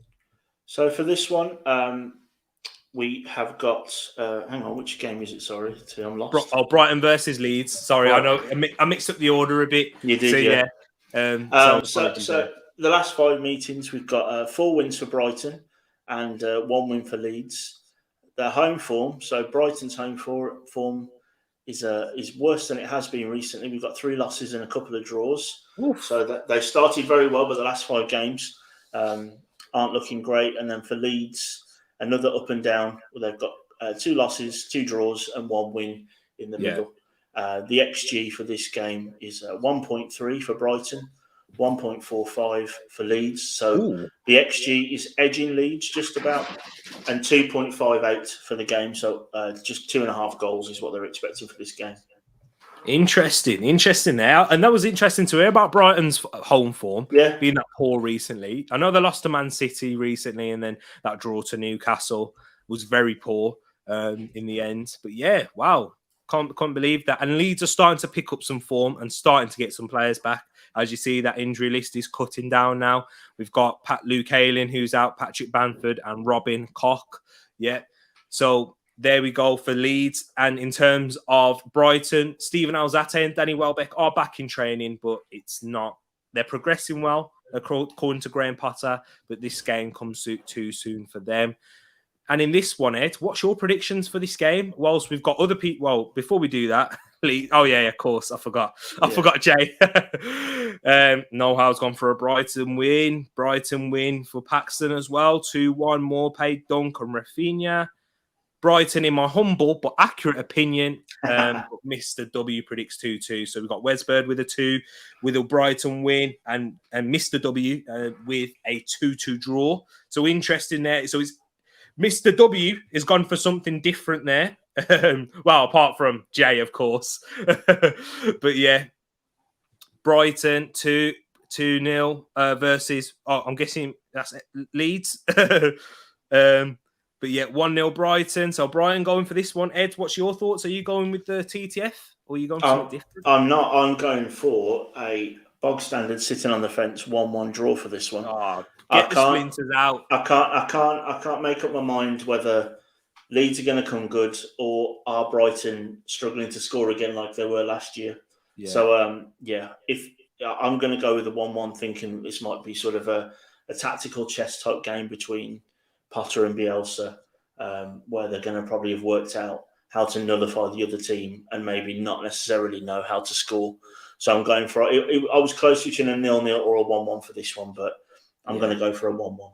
So for this one, we have got, hang on, which game is it? Sorry, I'm lost. Brighton versus Leeds. Sorry, I know I mixed up the order a bit. You did, yeah. So the last 5 meetings, we've got 4 wins for Brighton and 1 win for Leeds. Their home form, so Brighton's home form is worse than it has been recently. We've got 3 losses and a couple of draws. Oof. So they've started very well, but the last 5 games aren't looking great. And then for Leeds, another up and down. Well, they've got 2 losses, 2 draws, and 1 win in the middle. The XG for this game is 1.3 for Brighton, 1.45 for Leeds. So the XG is edging Leeds just about, and 2.58 for the game. So just 2.5 goals is what they're expecting for this game. Interesting there. And that was interesting to hear about Brighton's home form being that poor recently. I know they lost to Man City recently, and then that draw to Newcastle was very poor in the end. But yeah, wow. Can't believe that. And Leeds are starting to pick up some form and starting to get some players back. As you see, that injury list is cutting down now. We've got Luke Ayling, who's out, Patrick Bamford, and Robin Koch. Yeah. So there we go for Leeds. And in terms of Brighton, Stephen Alzate and Danny Welbeck are back in training, but it's not. They're progressing well, according to Graham Potter, but this game comes too soon for them. And in this one, Ed, what's your predictions for this game? Whilst we've got other people. Well, before we do that, oh yeah, of course, I forgot. I forgot Jay. Noel's gone for a Brighton win. Brighton win for Paxton as well. 2-1. More paid Dunk and Rafinha. Brighton, in my humble but accurate opinion, Mr. W predicts 2-2. So we've got Wesbird with a 2, with a Brighton win, and Mr. W with a 2-2 draw. So interesting there. So it's Mr. W has gone for something different there. Well, apart from Jay, of course. But yeah, Brighton 2-0 versus, I'm guessing that's Leeds. But yeah, 1-0 Brighton. So Brighton going for this one. Ed, what's your thoughts? Are you going with the TTF or are you going for something different? I'm not. I'm going for a bog standard sitting on the fence 1-1 draw for this one. Oh, get the splinters out. I can't make up my mind whether Leeds are going to come good or are Brighton struggling to score again like they were last year. Yeah. So if I'm going to go with the 1-1, thinking this might be sort of a tactical chess type game between Potter and Bielsa, where they're going to probably have worked out how to nullify the other team and maybe not necessarily know how to score. So I'm going for it. I was close between a 0-0 or a 1-1 for this one, but I'm going to go for a 1-1.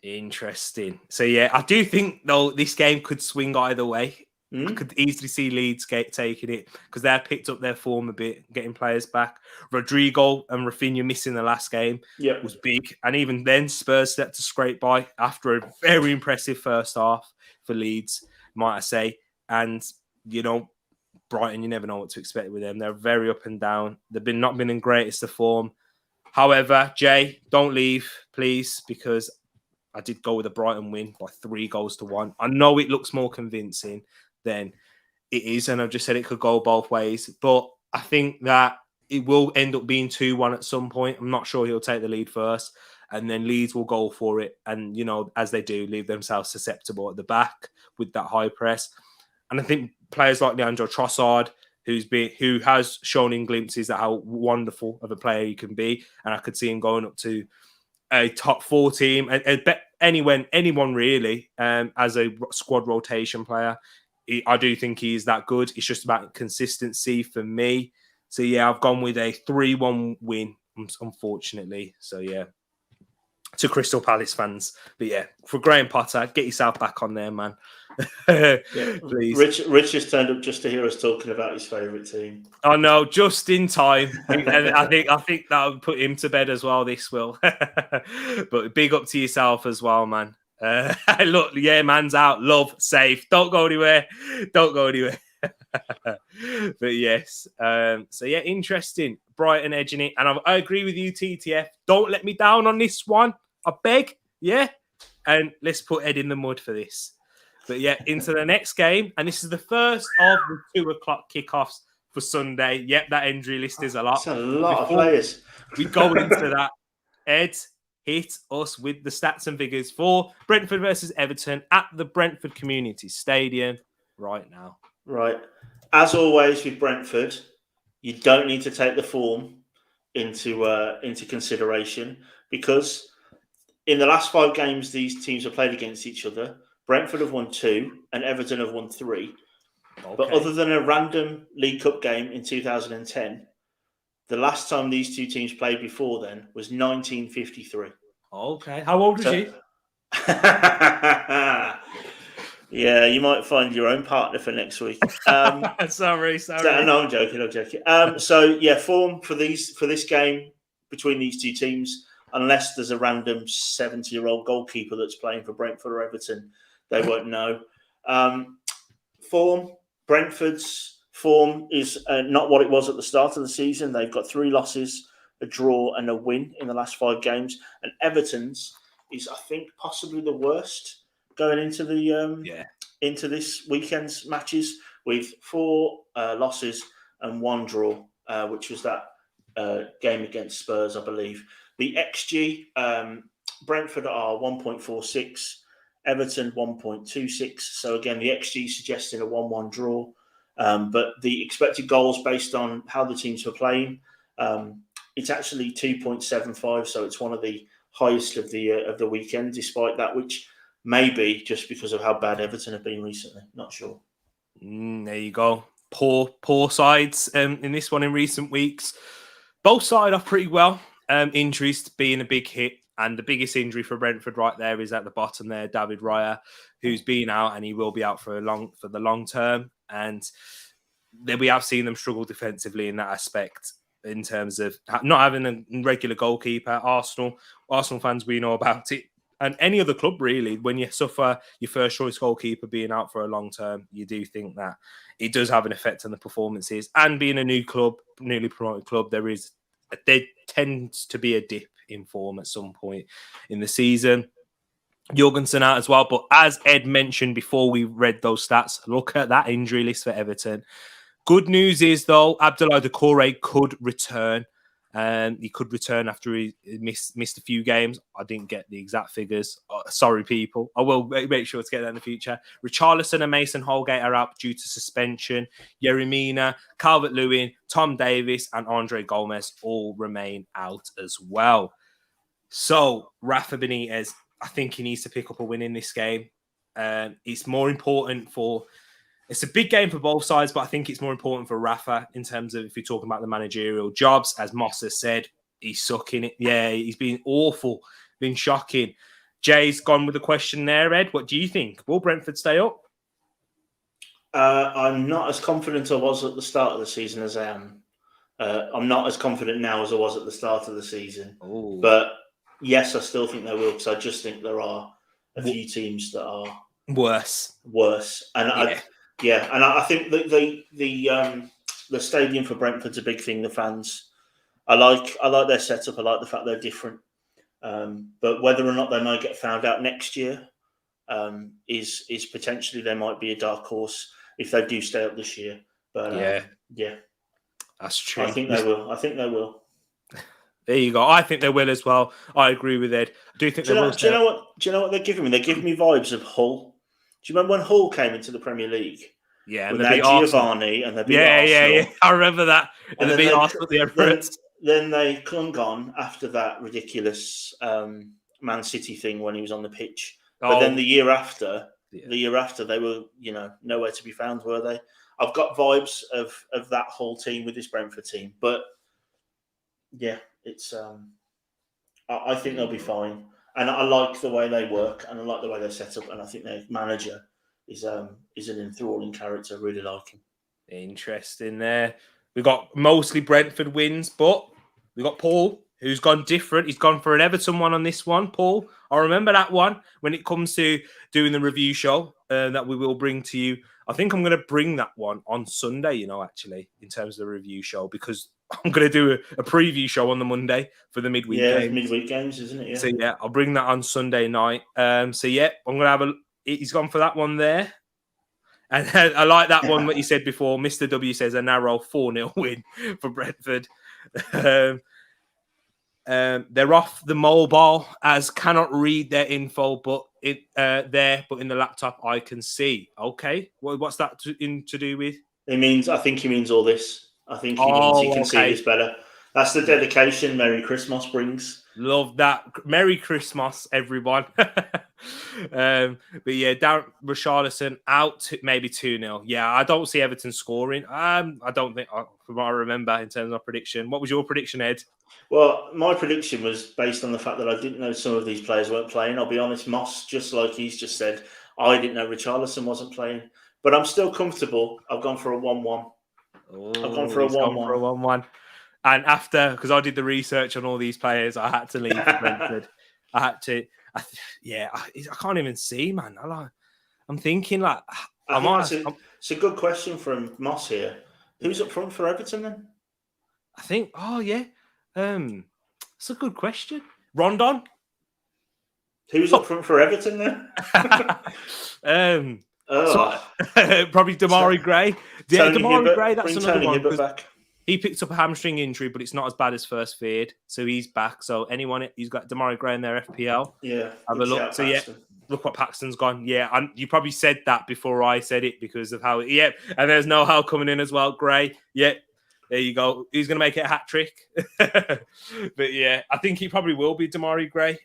Interesting. So yeah, I do think though this game could swing either way. I could easily see Leeds taking it because they had picked up their form a bit, getting players back. Rodrigo and Rafinha missing the last game was big. And even then, Spurs stepped to scrape by after a very impressive first half for Leeds, might I say. And, Brighton, you never know what to expect with them. They're very up and down. They've not been in greatest of form. However, Jay, don't leave, please, because I did go with a Brighton win by 3-1. I know it looks more convincing than it is, and I've just said it could go both ways. But I think that it will end up being 2-1 at some point. I'm not sure he'll take the lead first, and then Leeds will go for it. And, as they do, leave themselves susceptible at the back with that high press. And I think players like Leandro Trossard, who has shown in glimpses at how wonderful of a player he can be, and I could see him going up to a top 4 team, anyone really, as a squad rotation player. I do think he is that good. It's just about consistency for me. So yeah, I've gone with a 3-1 win, unfortunately. So yeah, to Crystal Palace fans. But yeah, for Graham Potter, get yourself back on there, man. Please. Rich has turned up just to hear us talking about his favourite team. I know, just in time. And I think that would put him to bed as well, this will. But big up to yourself as well, man. Look, yeah, man's out. Love, safe. Don't go anywhere. But yes. So yeah, interesting. Brighton edging it. And I agree with you, TTF. Don't let me down on this one. I beg. Yeah. And let's put Ed in the mud for this. But yeah, into the next game. And this is the first of the 2:00 kickoffs for Sunday. Yep, that injury list is a lot. It's a lot of players. We go into that. Ed, hit us with the stats and figures for Brentford versus Everton at the Brentford Community Stadium right now. Right. As always with Brentford, you don't need to take the form into consideration, because in the last 5 games these teams have played against each other, Brentford have won 2 and Everton have won 3. Okay. But other than a random League Cup game in 2010, the last time these 2 teams played before then was 1953. Okay. How old was you? Yeah, you might find your own partner for next week. Sorry. No, I'm joking. So yeah, form for this game between these 2 teams, unless there's a random 70-year-old goalkeeper that's playing for Brentford or Everton, they won't know. Form, Brentford's form is not what it was at the start of the season. They've got 3 losses, a draw and a win in the last 5 games. And Everton's is, I think, possibly the worst going into the into this weekend's matches, with 4 losses and 1 draw, which was that game against Spurs, I believe. The XG, Brentford are 1.46, Everton 1.26. So again, the XG suggesting a 1-1 draw. But the expected goals based on how the teams were playing, it's actually 2.75. So it's one of the highest of the weekend. Despite that, which Maybe just because of how bad Everton have been recently. Not sure. There you go. Poor sides in this one in recent weeks. Both sides off pretty well. Injuries being a big hit. And the biggest injury for Brentford right there is at the bottom there, David Raya, who's been out and he will be out for the long term. And then we have seen them struggle defensively in that aspect in terms of not having a regular goalkeeper. Arsenal fans, we know about it. And any other club, really, when you suffer your first choice goalkeeper being out for a long term, you do think that it does have an effect on the performances. And being a new club, newly promoted club, there tends to be a dip in form at some point in the season. Jorgensen out as well. But as Ed mentioned before we read those stats, look at that injury list for Everton. Good news is, though, Abdoulaye Doucouré could return. He could return after he missed a few games. I didn't get the exact figures. Sorry, people. I will make sure to get that in the future. Richarlison and Mason Holgate are out due to suspension. Yeremina, Calvert-Lewin, Tom Davis, and Andre Gomez all remain out as well. So, Rafa Benitez, I think he needs to pick up a win in this game. It's more important it's a big game for both sides, but I think it's more important for Rafa in terms of if you're talking about the managerial jobs. As Moss has said, he's sucking it. Yeah, he's been awful, been shocking. Jay's gone with a question there, Ed. What do you think? Will Brentford stay up? I'm not as confident I was at the start of the season as I am. I'm not as confident now as I was at the start of the season. Ooh. But yes, I still think they will, because I just think there are a few teams that are worse. And I think that the stadium for Brentford's a big thing. The fans, I like their setup. I like the fact they're different. But whether or not they might get found out next year is potentially, there might be a dark horse if they do stay up this year. But yeah, that's true. I think they will. There you go. I think they will as well. I agree with Ed. I do think they will. Do you know what they're giving me? They're giving me vibes of Hull. Do you remember when Hull came into the Premier League? Yeah, and they beat Giovanni and they beat Arsenal. Yeah. I remember that. And they beat Arsenal at the Emirates. Then they clung on after that ridiculous Man City thing when he was on the pitch. But then the year after, they were, nowhere to be found, were they? I've got vibes of that whole team with this Brentford team. But yeah, it's I think they'll be fine. And I like the way they work, and I like the way they're set up, and I think their manager is an enthralling character. I really like him. Interesting there. We've got mostly Brentford wins, but we've got Paul, who's gone different. He's gone for an Everton one on this one. Paul, I remember that one when it comes to doing the review show that we will bring to you. I think I'm going to bring that one on Sunday, actually, in terms of the review show, because I'm going to do a preview show on the Monday for the midweek games. Yeah, midweek games, isn't it? Yeah. So, I'll bring that on Sunday night. I'm going to have he's gone for that one there. And I like that one, what you said before. Mr. W says a narrow 4-0 win for Brentford. They're off the mobile, as cannot read their info, but but in the laptop I can see. Okay, what's that to do with? I think he means all this. I think he means he can see this better. That's the dedication Merry Christmas brings. Love that. Merry Christmas, everyone. But yeah, Darren Richarlison out maybe 2-0. Yeah, I don't see Everton scoring. I don't think, from what I remember in terms of prediction. What was your prediction, Ed? Well, my prediction was based on the fact that I didn't know some of these players weren't playing. I'll be honest, Moss, just like he's just said, I didn't know Richarlison wasn't playing. But I'm still comfortable. I've gone for a 1-1. I've gone for a 1-1. And after, because I did the research on all these players, I had to leave for Brentford. I can't even see, man. I'm thinking it's a good question from Moss here. Who's up front for Everton then? I think, it's a good question. Rondon? Who's up front for Everton then? Probably Damari Gray. Yeah, Damari Gray, that's another one. Back. He picked up a hamstring injury, but it's not as bad as first feared. So he's back. So anyone who's got Damari Gray in their FPL, have a look. So look what Paxton's gone. Yeah, and you probably said that before I said it because of how. And there's No How coming in as well. Gray. Yeah, There you go. Who's going to make it a hat trick? But yeah, I think he probably will be Damari Gray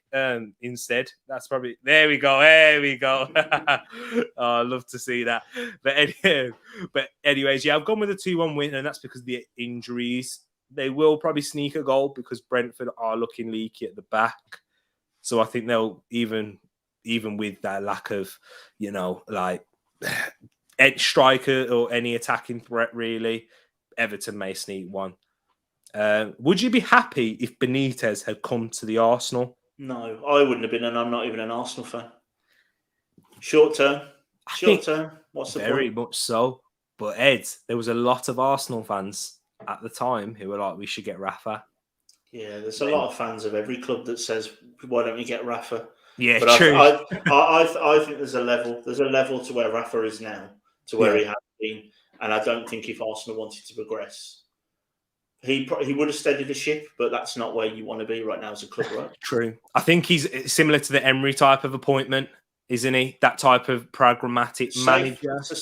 instead. That's probably there. We go. There we go. Oh, I love to see that. But anyways, yeah, I've gone with a 2-1 win, and that's because of the injuries. They will probably sneak a goal because Brentford are looking leaky at the back. So I think they'll even with that lack of, like striker or any attacking threat, really, Everton may sneak one. Would you be happy if Benitez had come to the Arsenal? No, I wouldn't have been, and I'm not even an Arsenal fan. Short term, what's the point? Very much so. But Ed, there was a lot of Arsenal fans at the time who were like, we should get Rafa. Yeah, there's a lot of fans of every club that says, why don't we get Rafa? Yeah, but true. I think there's a level to where Rafa is now, to where he has been. And I don't think if Arsenal wanted to progress, he would have steadied the ship, but that's not where you want to be right now as a club, right? True. I think he's similar to the Emery type of appointment, isn't he? That type of pragmatic manager. It's a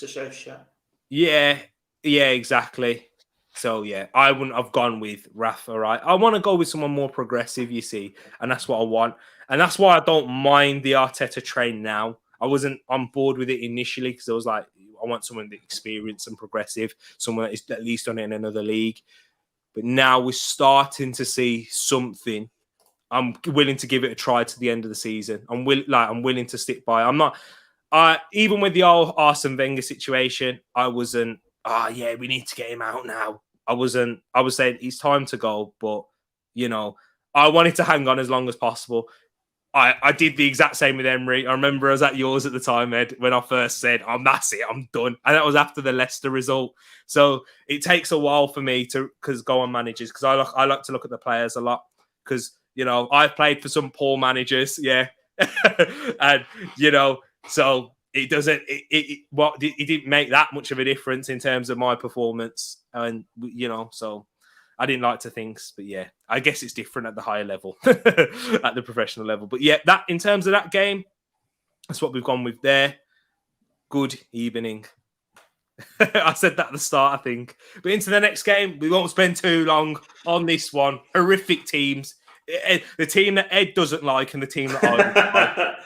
safe shot. Yeah, exactly. So yeah, I wouldn't have gone with Rafa, right? I want to go with someone more progressive, you see, and that's what I want. And that's why I don't mind the Arteta train now. I wasn't on board with it initially because I was like, I want someone that's experienced and progressive, someone that is at least done it in another league. But now we're starting to see something. I'm willing to give it a try to the end of the season. I'm willing to stick by. I'm not. Even with the old Arsene Wenger situation, I wasn't. We need to get him out now. I wasn't. I was saying it's time to go, but I wanted to hang on as long as possible. I did the exact same with Emery. I remember I was at yours at the time, Ed, when I first said, that's it, I'm done. And that was after the Leicester result. So it takes a while for me to go on managers because I like to look at the players a lot because, I've played for some poor managers, yeah. And, so it doesn't, it didn't make that much of a difference in terms of my performance. And, so I didn't like to think, but yeah, I guess it's different at the higher level, at the professional level. But yeah, that in terms of that game, that's what we've gone with there. Good evening. I said that at the start, I think. But into the next game, we won't spend too long on this one. Horrific teams. The team that Ed doesn't like and the team that I like.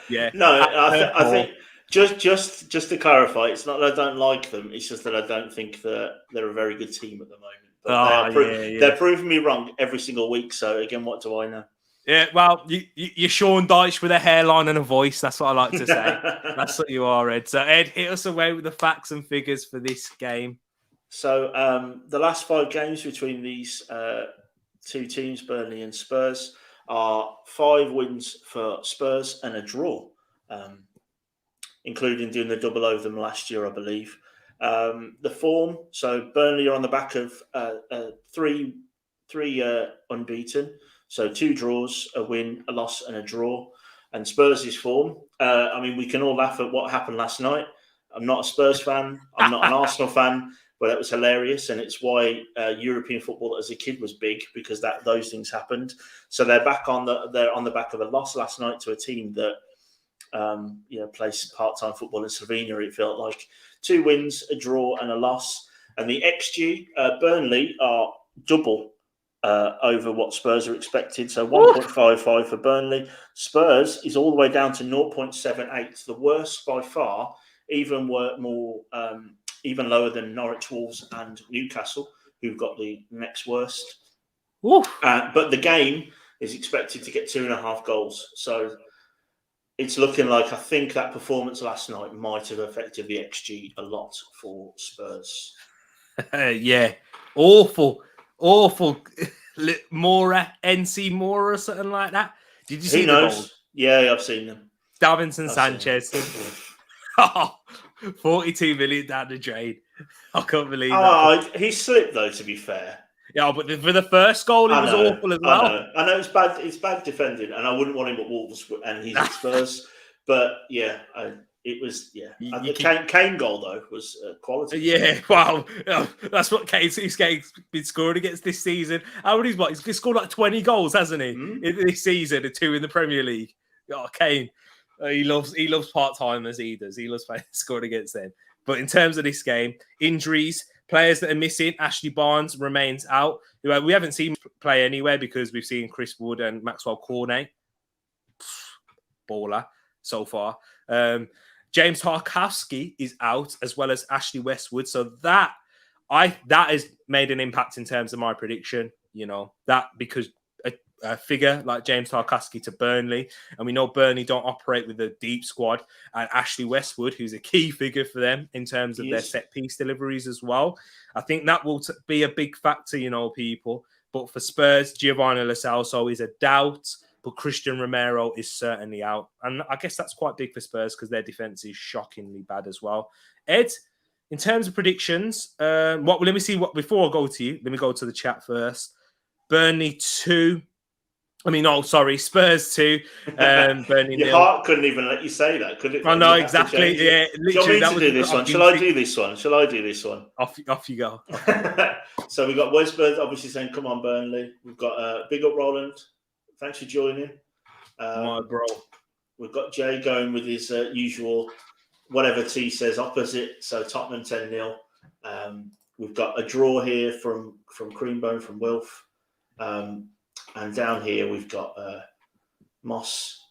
Yeah. No, I think just to clarify, it's not that I don't like them. It's just that I don't think that they're a very good team at the moment. But they're proving me wrong every single week. So again, what do I know? Yeah, well, you're Sean Dyche with a hairline and a voice. That's what I like to say. That's what you are, Ed. So Ed, hit us away with the facts and figures for this game. So the last 5 games between these two teams, Burnley and Spurs, are 5 wins for Spurs and a draw, including doing the double over them last year, I believe. The form, so Burnley are on the back of 3 unbeaten, so 2 draws, a win, a loss, and a draw. And Spurs' form, we can all laugh at what happened last night. I'm not a Spurs fan, I'm not an Arsenal fan, but that was hilarious, and it's why European football as a kid was big because those things happened. So they're on the back of a loss last night to a team that plays part-time football in Slovenia. It felt like 2 wins, a draw, and a loss. And the XG, Burnley are double over what Spurs are expected. So 1.55 for Burnley. Spurs is all the way down to 0.78, the worst by far, even lower than Norwich, Wolves, and Newcastle, who've got the next worst. But the game is expected to get 2.5 goals. So it's looking like, I think that performance last night might have affected the XG a lot for Spurs. Yeah, awful. NC Mora or something like that. Did you see the goals? Yeah, I've seen them. Davinson Sanchez. 42 million down the drain. I can't believe that. He slipped though, to be fair. Yeah, but for the first goal, it was awful as well. I know it's bad defending, and I wouldn't want him at Wolves, and he's at Spurs. But yeah, it was. Yeah, the Kane goal though was quality. Yeah, wow, that's what Kane's been scoring against this season. He's scored like 20 goals, hasn't he, in this season? And 2 in the Premier League. Oh, Kane, he loves part timers. He does. He loves scoring against them. But in terms of this game, injuries. Players that are missing, Ashley Barnes remains out. We haven't seen play anywhere because we've seen Chris Wood and Maxwell Cornet. Baller so far. James Tarkowski is out, as well as Ashley Westwood. So that has made an impact in terms of my prediction. That because a figure like James Tarkowski to Burnley, and we know Burnley don't operate with a deep squad, and Ashley Westwood, who's a key figure for them in terms of their set piece deliveries as well. I think that will be a big factor, people. But for Spurs, Giovanni Lo Celso is a doubt, but Christian Romero is certainly out. And I guess that's quite big for Spurs because their defense is shockingly bad as well. Ed, in terms of predictions, let me see before I go to you, let me go to the chat first. Burnley 2. Spurs 2. Burnley Your heart couldn't even let you say that, could it? I know, exactly. Yeah, literally. Do you want me to do this one? Shall I do this one? Off you go. So we got Westbird obviously saying, "Come on, Burnley." We've got Big Up Roland. Thanks for joining. My bro. We've got Jay going with his usual whatever T says opposite. So Tottenham 10-0. We've got a draw here from Creambone from Wilf. And down here, we've got Moss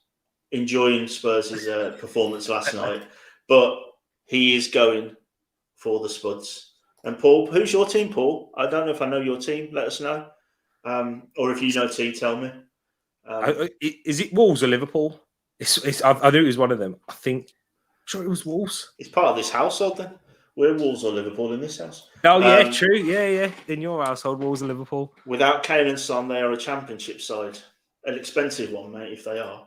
enjoying Spurs' performance last night, but he is going for the Spuds. And Paul, who's your team, Paul? I don't know if I know your team. Let us know. Or if you know T, tell me. Is it Wolves or Liverpool? I knew it was one of them. I'm sure it was Wolves. It's part of this household then. We're Wolves or Liverpool in this house. Oh, yeah, true. Yeah. In your household, Wolves and Liverpool. Without Kane and Son, they are a championship side. An expensive one, mate, if they are.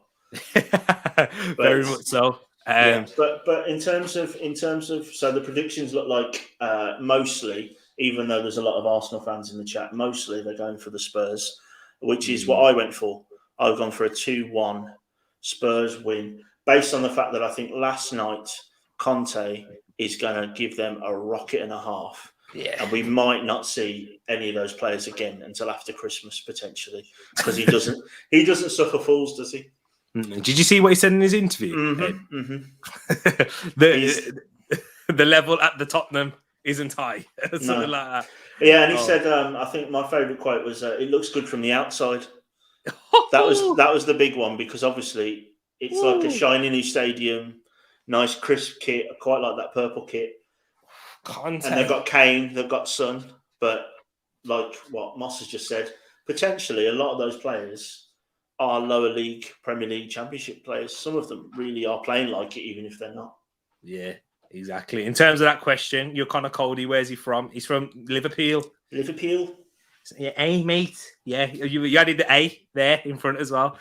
Very much so. But in terms of, so the predictions look like mostly, even though there's a lot of Arsenal fans in the chat, mostly they're going for the Spurs, which is what I went for. I've gone for a 2-1 Spurs win, based on the fact that I think last night Conte is going to give them a rocket and a half. Yeah. And we might not see any of those players again until after Christmas, potentially. Because he doesn't suffer fools, does he? Did you see what he said in his interview? The level at the Tottenham isn't high. Something like that. Yeah, and he said, I think my favourite quote was, it looks good from the outside. That was the big one, because obviously it's like a shiny new stadium. Nice crisp kit. I quite like that purple kit. And they've got Kane, they've got Son, but like what Moss has just said, potentially a lot of those players are lower league, Premier League, Championship players. Some of them really are playing like it, even if they're not. Yeah, exactly. In terms of that question, you're Connor Cody. Where's he from? He's from Liverpool. Liverpool. Yeah, A, mate. Yeah, you added the A there in front as well.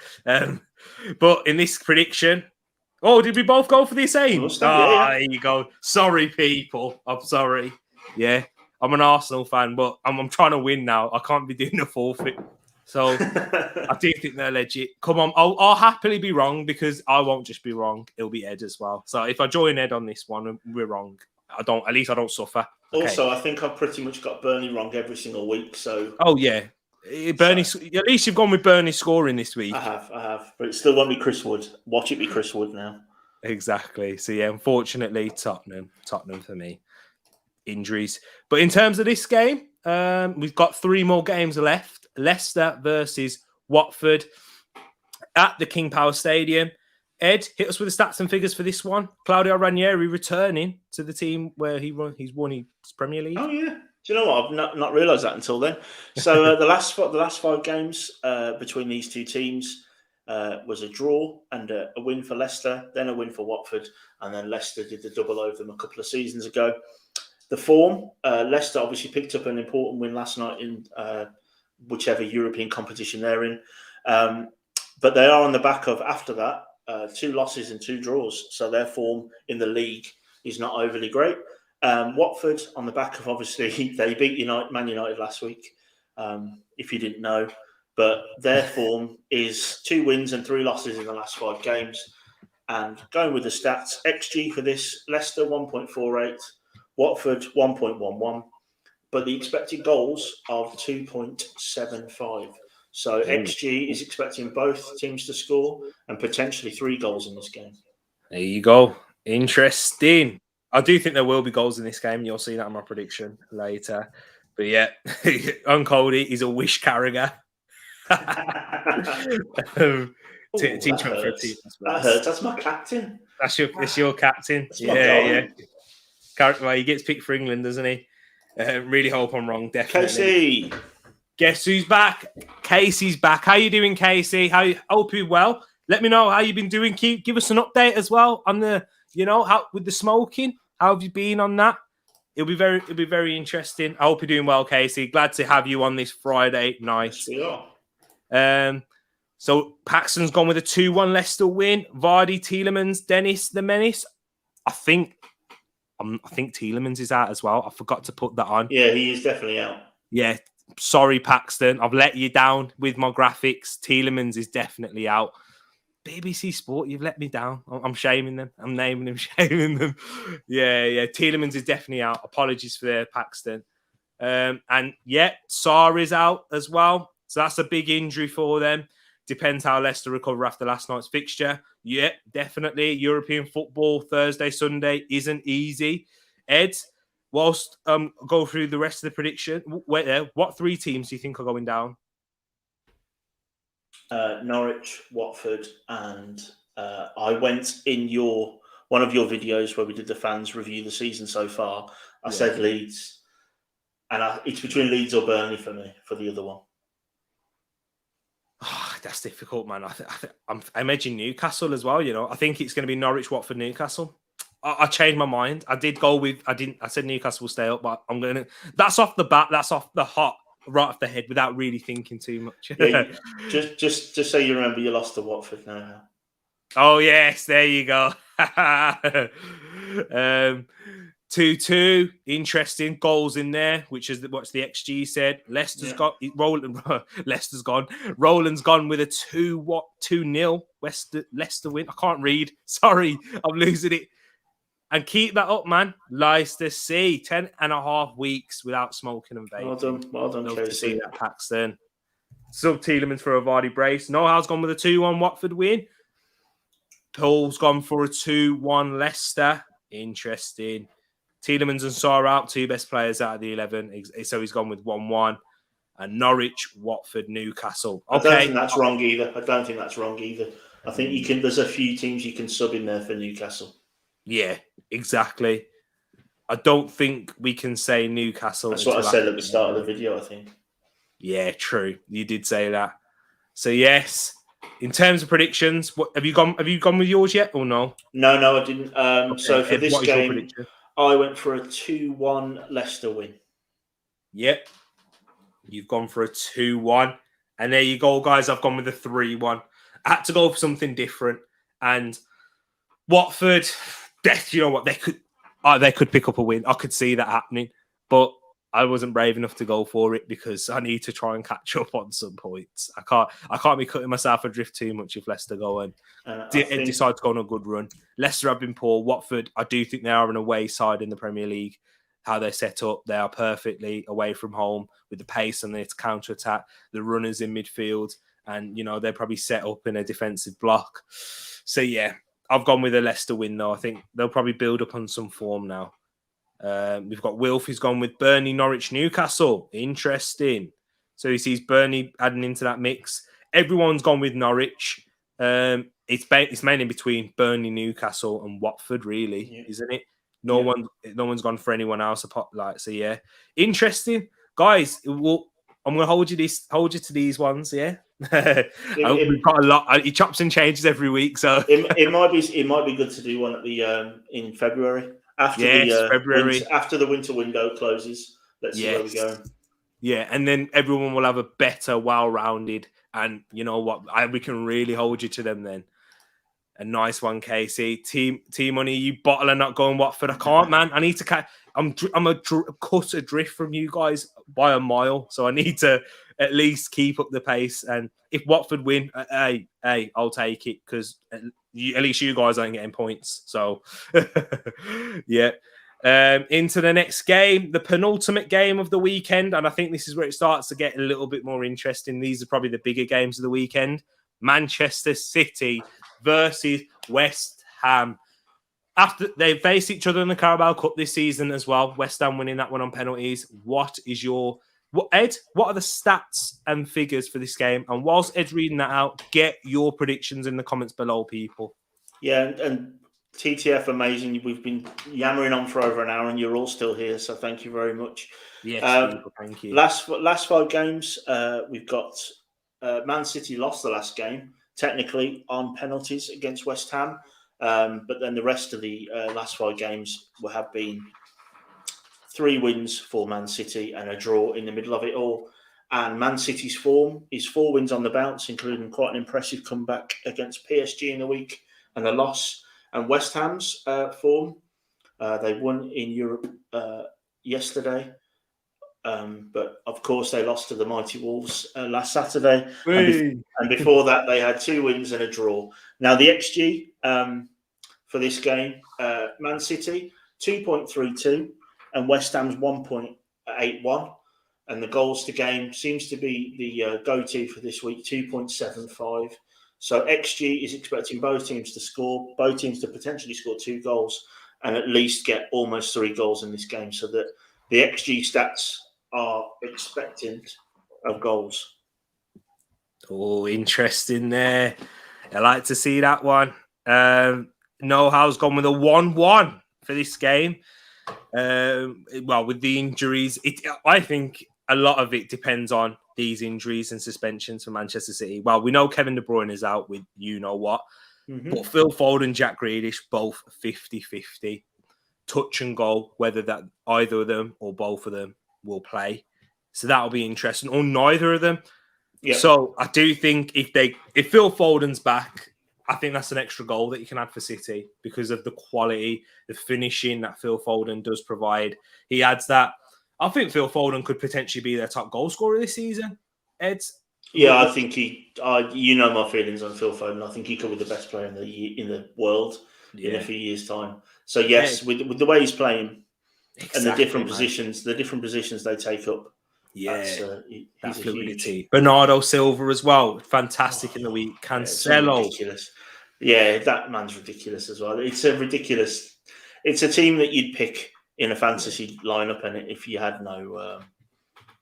But in this prediction. Oh, did we both go for the same? There you go. Sorry, people. I'm sorry. Yeah, I'm an Arsenal fan, but I'm trying to win now. I can't be doing a forfeit. So I do think they're legit. Come on, I'll happily be wrong, because I won't just be wrong. It'll be Ed as well. So if I join Ed on this one, we're wrong. At least I don't suffer. Okay. Also, I think I've pretty much got Burnley wrong every single week. So. Oh yeah. Burnley. At least you've gone with Burnley scoring this week. I have, but it still won't be Chris Wood. Watch it be Chris Wood now. Exactly. So yeah, unfortunately, Tottenham for me. Injuries, but in terms of this game, we've got 3 more games left. Leicester versus Watford at the King Power Stadium. Ed, hit us with the stats and figures for this one. Claudio Ranieri returning to the team where he's won his Premier League. Oh yeah. Do you know what? I've not realised that until then. So the last 5 games between these two teams was a draw and a win for Leicester, then a win for Watford, and then Leicester did the double over them a couple of seasons ago. The form, Leicester obviously picked up an important win last night in whichever European competition they're in. But they are on the back of, after that, 2 losses and 2 draws. So their form in the league is not overly great. Watford, on the back of, obviously, they beat Man United last week, if you didn't know. But their form is 2 wins and 3 losses in the last 5 games. And going with the stats, XG for this, Leicester 1.48, Watford 1.11. But the expected goals are 2.75. So XG is expecting both teams to score and potentially 3 goals in this game. There you go. Interesting. I do think there will be goals in this game. You'll see that in my prediction later. But yeah, Uncoldy is a wish carrier. That hurts. That's my captain. It's your captain. That's my guy. Well, he gets picked for England, doesn't he? Really hope I'm wrong. Definitely. Casey. Guess who's back? Casey's back. How you doing, Casey? Hope you're well. Let me know how you've been doing. Give us an update as well on the, how with the smoking. How have you been on that? It'll be very interesting. I hope you're doing well, Casey. Glad to have you on this Friday night. Yes, we are. So Paxton's gone with a 2-1 Leicester win. Vardy, Tielemans, Dennis, the Menace. I think Tielemans is out as well. I forgot to put that on. Yeah, he is definitely out. Yeah, sorry, Paxton. I've let you down with my graphics. Tielemans is definitely out. BBC Sport, you've let me down. I'm shaming them. I'm naming them, shaming them. Yeah. Tielemans is definitely out. Apologies for their Paxton. And yeah, Sarr is out as well. So that's a big injury for them. Depends how Leicester recover after last night's fixture. Yeah, definitely. European football Thursday, Sunday isn't easy. Ed, whilst go through the rest of the prediction, what 3 teams do you think are going down? Norwich, Watford, and I went in one of your videos where we did the fans review the season so far. I said Leeds, and it's between Leeds or Burnley for me for the other one. Oh, that's difficult, man. I imagine Newcastle as well. I think it's going to be Norwich, Watford, Newcastle. I changed my mind. I said Newcastle will stay up, but I'm going to. That's off the bat. That's off the hot. Right off the head without really thinking too much. Yeah, just so you remember, you lost to Watford now. Oh yes, there you go. 2-2, interesting goals in there, which is what the XG said. Leicester's gone. Roland's gone with a 2-0 Leicester win. I can't read. Sorry, I'm losing it. And keep that up, man. Leicester C, 10.5 weeks without smoking and vaping. Well done, Love Casey. to see that, Paxton. Sub Tielemans for a Vardy brace. Nohal's gone with a 2-1 Watford win. Paul's gone for a 2-1 Leicester. Interesting. Tielemans and Sarr out, 2 best players out of the 11. So he's gone with 1-1. And Norwich, Watford, Newcastle. Okay. I don't think that's wrong either. I think there's a few teams you can sub in there for Newcastle. Yeah, exactly. I don't think we can say Newcastle. That's what I said at the start of the video, I think. Yeah, true. You did say that. So yes, in terms of predictions, have you gone with yours yet or no? No, I didn't. Okay. So for this game, I went for a 2-1 Leicester win. Yep. You've gone for a 2-1. And there you go, guys. I've gone with a 3-1. I had to go for something different. And Watford, you know what, they could pick up a win. I could see that happening, but I wasn't brave enough to go for it because I need to try and catch up on some points. I can't be cutting myself adrift too much if Leicester go and decide to go on a good run. Leicester have been poor. Watford, I do think they are an away side in the Premier League. How they're set up, they are perfectly away from home with the pace and their counter attack, the runners in midfield, and they're probably set up in a defensive block. So yeah. I've gone with a Leicester win, though. I think they'll probably build up on some form now. We've got Wilf, who's gone with Burnley, Norwich, Newcastle. Interesting. So he sees Burnley adding into that mix. Everyone's gone with Norwich. It's mainly between Burnley, Newcastle, and Watford, really, isn't it? No one's gone for anyone else. So yeah, interesting, guys. I'm going to hold you to these ones, yeah. We've got a lot. He chops and changes every week, so it might be good to do one at the in February after February after the winter window closes. Let's see where we're going. Yeah, and then everyone will have a better, well-rounded, and you know what, we can really hold you to them then. A nice one, Casey. Team Money, you bottle and not going Watford. I can't, man. I need to catch. I'm cut adrift from you guys by a mile, so I need to at least keep up the pace. And if Watford win, hey, I'll take it because at least you guys aren't getting points. So, yeah. Into the next game, the penultimate game of the weekend, and I think this is where it starts to get a little bit more interesting. These are probably the bigger games of the weekend. Manchester City versus West Ham. after they face each other in the Carabao Cup this season as well, West Ham winning that one on penalties. Ed, what are the stats and figures for this game? And whilst Ed's reading that out, get your predictions in the comments below, people. Yeah, and TTF, amazing. We've been yammering on for over an hour and you're all still here, so thank you very much. Yes, people, thank you. Last 5 games, we've got Man City lost the last game, technically on penalties against West Ham, but then the rest of the last 5 games have been 3 wins for Man City and a draw in the middle of it all. And Man City's form is 4 wins on the bounce, including quite an impressive comeback against PSG in the week and a loss. And West Ham's form, they won in Europe yesterday. But of course, they lost to the mighty Wolves last Saturday. And before that, they had 2 wins and a draw. Now, the XG for this game, Man City, 2.32, and West Ham's 1.81. And the goals to game seems to be the go-to for this week, 2.75. So XG is expecting both teams to score, both teams to potentially score 2 goals and at least get almost 3 goals in this game, so that the XG stats are expectant of goals. Oh, interesting there. I like to see that one. Know-how's gone with a 1-1 for this game. Well, with the injuries, I think a lot of it depends on these injuries and suspensions for Manchester City. Well, we know Kevin De Bruyne is out with you-know-what. Mm-hmm. But Phil Foden, Jack Grealish, both 50-50. Touch and goal, whether that either of them or both of them will play. So that'll be interesting. Or neither of them. Yep. So I do think if Phil Foden's back, I think that's an extra goal that you can add for City because of the quality, the finishing that Phil Foden does provide. He adds that. I think Phil Foden could potentially be their top goal scorer this season. Ed? Yeah, I think you know my feelings on Phil Foden. I think he could be the best player in the world in a few years' time. So yes, with the way he's playing and the different positions they take up. Yeah, that fluidity. Bernardo Silva as well, fantastic in the week. Cancelo, ridiculous. Yeah, that man's ridiculous as well. It's a team that you'd pick in a fantasy lineup, and if you had no,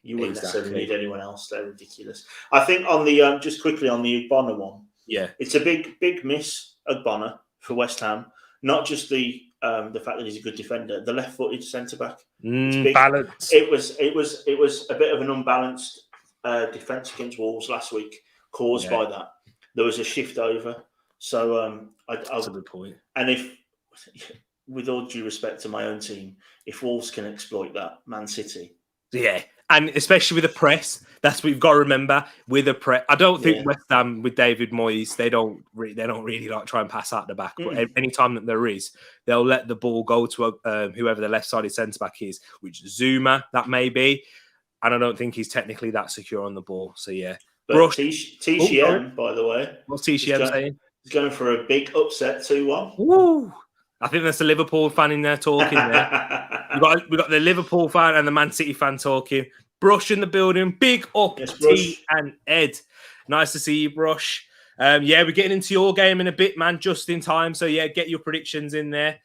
you wouldn't necessarily need anyone else. They're ridiculous. I think on the just quickly on the Ogbonna one, it's a big miss Ogbonna for West Ham. Not just the fact that he's a good defender, the left-footed centre back. Balance. It was a bit of an unbalanced defence against Wolves last week, caused by that. There was a shift over. So that's a good point. And if, with all due respect to my own team, if Wolves can exploit that, Man City. Yeah, and especially with the press, that's what you've got to remember. With a press, I don't think West Ham with David Moyes, they don't really like try and pass out the back. But any time that there is, they'll let the ball go to whoever the left-sided centre back is, which Zuma that may be. And I don't think he's technically that secure on the ball. So yeah, but TCM, by the way, what's TCM saying? He's going for a big upset 2-1. Woo! I think that's a Liverpool fan in there talking there. we got the Liverpool fan and the Man City fan talking. Brush in the building. Big up, T and Ed. Nice to see you, Brush. We're getting into your game in a bit, man, just in time. So, get your predictions in there.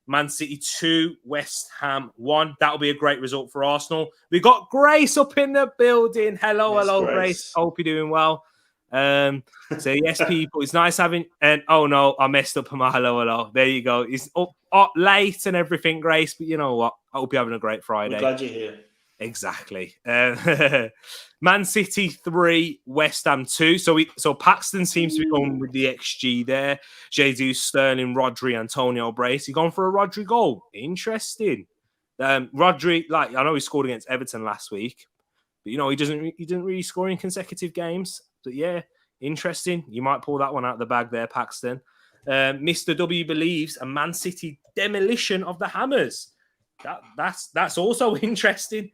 Man City 2, West Ham 1. That'll be a great result for Arsenal. We got Grace up in the building. Hello, Grace. Hope you're doing well. So yes, people, it's nice having. And oh no, I messed up my hello. There you go. It's up late and everything, Grace. But you know what? I hope you're having a great Friday. I'm glad you're here. Exactly. Man City 3, West Ham 2. So Paxton seems to be going with the XG there. Jesus, Sterling, Rodri, Antonio Brace. He gone for a Rodri goal. Interesting. Rodri, I know he scored against Everton last week, but he didn't really score in consecutive games. But yeah, interesting. You might pull that one out of the bag there, Paxton. Mr. W believes a Man City demolition of the Hammers. That's also interesting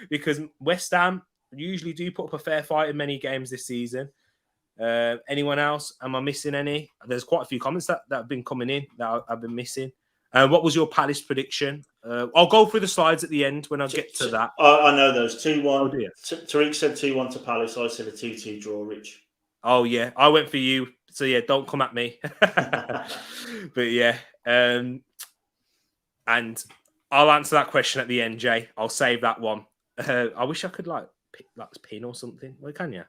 because West Ham usually do put up a fair fight in many games this season. Anyone else? Am I missing any? There's quite a few comments that have been coming in that I've been missing. What was your Palace prediction? I'll go through the slides at the end when I get to that. I know those. 2-1. Oh, dear. Tereak said 2-1 to Palace. I said a 2-2 draw, Rich. Oh, yeah. I went for you. So, yeah, don't come at me. But, yeah. And I'll answer that question at the end, Jay. I'll save that one. I wish I could pin or something. Well, can you?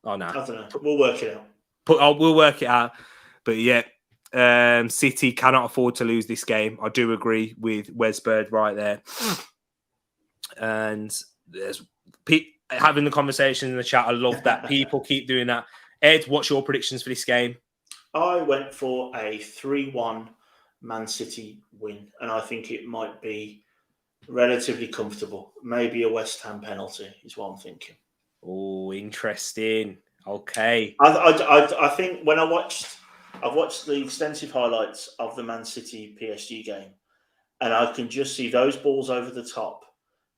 Oh no, I don't know. We'll work it out. We'll work it out. But yeah, City cannot afford to lose this game. I do agree with Wes Bird right there. And there's having the conversation in the chat. I love that. People keep doing that. Ed, what's your predictions for this game? I went for a 3-1 Man City win, and I think it might be relatively comfortable. Maybe a West Ham penalty is what I'm thinking. Oh, interesting. Okay. I think when I've watched the extensive highlights of the Man City PSG game, and I can just see those balls over the top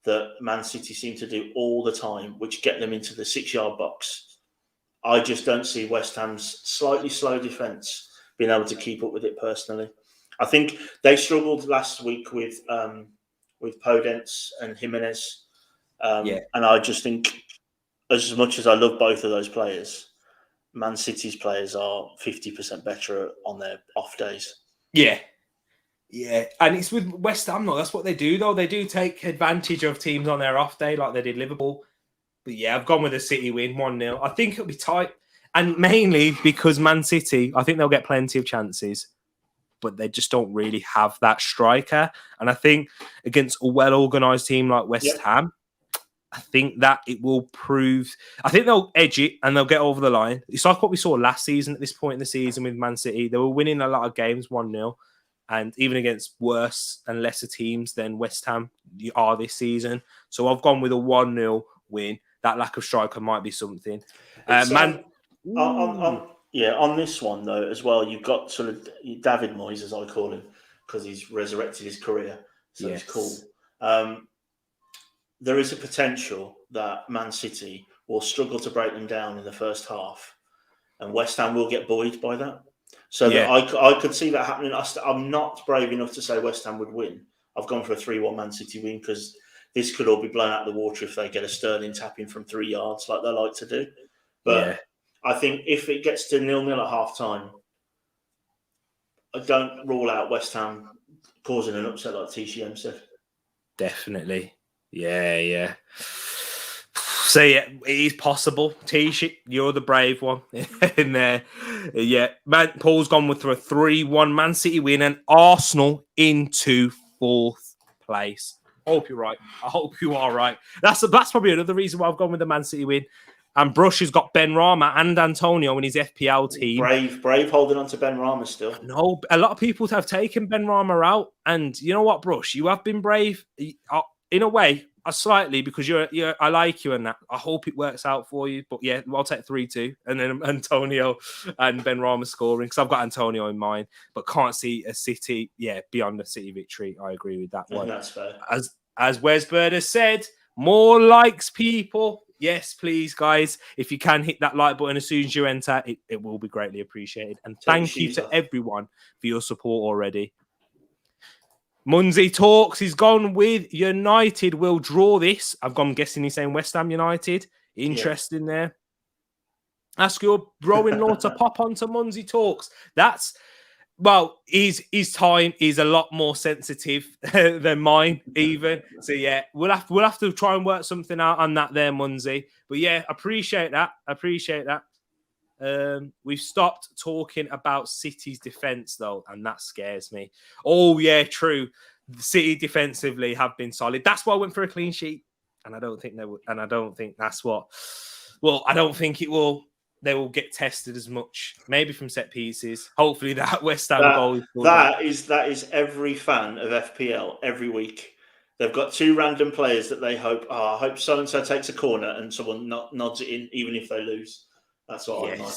that Man City seem to do all the time, which get them into the 6-yard box. I just don't see West Ham's slightly slow defence being able to keep up with it personally. I think they struggled last week with Podence and Jimenez. And I just think, as much as I love both of those players, Man City's players are 50% better on their off days. Yeah. Yeah. And it's with West Ham, though. That's what they do, though. They do take advantage of teams on their off day, like they did Liverpool. But yeah, I've gone with a City win, 1-0. I think it'll be tight. And mainly because Man City, I think they'll get plenty of chances, but they just don't really have that striker. And I think against a well-organised team like West Ham, I think that it will prove... I think they'll edge it and they'll get over the line. It's like what we saw last season at this point in the season with Man City. They were winning a lot of games 1-0. And even against worse and lesser teams than West Ham are this season. So I've gone with a 1-0 win. That lack of striker might be something. On this one, though, as well, you've got sort of David Moyes, as I call him, because he's resurrected his career. So it's cool. There is a potential that Man City will struggle to break them down in the first half, and West Ham will get buoyed by that. So that I could see that happening. I'm not brave enough to say West Ham would win. I've gone for a 3-1 Man City win because this could all be blown out of the water if they get a Sterling tap-in from 3 yards like they like to do. But I think if it gets to 0-0 at half-time, I don't rule out West Ham causing an upset like TCM said. Definitely. Yeah. So, yeah, it is possible. T-shirt, you're the brave one in there. Yeah, Paul's gone with a 3-1 Man City win and Arsenal into 4th place. I hope you're right. I hope you are right. That's probably another reason why I've gone with the Man City win. And Brush has got Ben Rama and Antonio in his FPL team. Brave holding on to Ben Rama still. No, a lot of people have taken Ben Rama out. And you know what, Brush? You have been brave in a way, slightly, because you're I like you and that. I hope it works out for you. But yeah, I'll take 3-2. And then Antonio and Ben Rama scoring, because I've got Antonio in mind, but can't see a City, beyond the City victory. I agree with that one. That's fair. As Wes Bird has said, more likes, people. Yes, please, guys. If you can hit that like button as soon as you enter, it will be greatly appreciated. And thank you to everyone for your support already. Munzi Talks, he's gone with United will draw this. I'm guessing he's saying West Ham United. Interesting there. Ask your bro-in-law to pop onto Munzi Talks. His time is a lot more sensitive than mine, even. So yeah, we'll have to try and work something out on that there, Munzi. But yeah, appreciate that. We've stopped talking about City's defense though, and that scares me. Oh yeah, true. The City defensively have been solid. That's why I went for a clean sheet, and I don't think they would. And I don't think that's what. Well, I don't think it will. They will get tested as much, maybe from set pieces. Hopefully, that West Ham goal. That is every fan of FPL every week. They've got 2 random players that they hope. I hope so and so takes a corner and someone nods it in, even if they lose. That's what I'm like.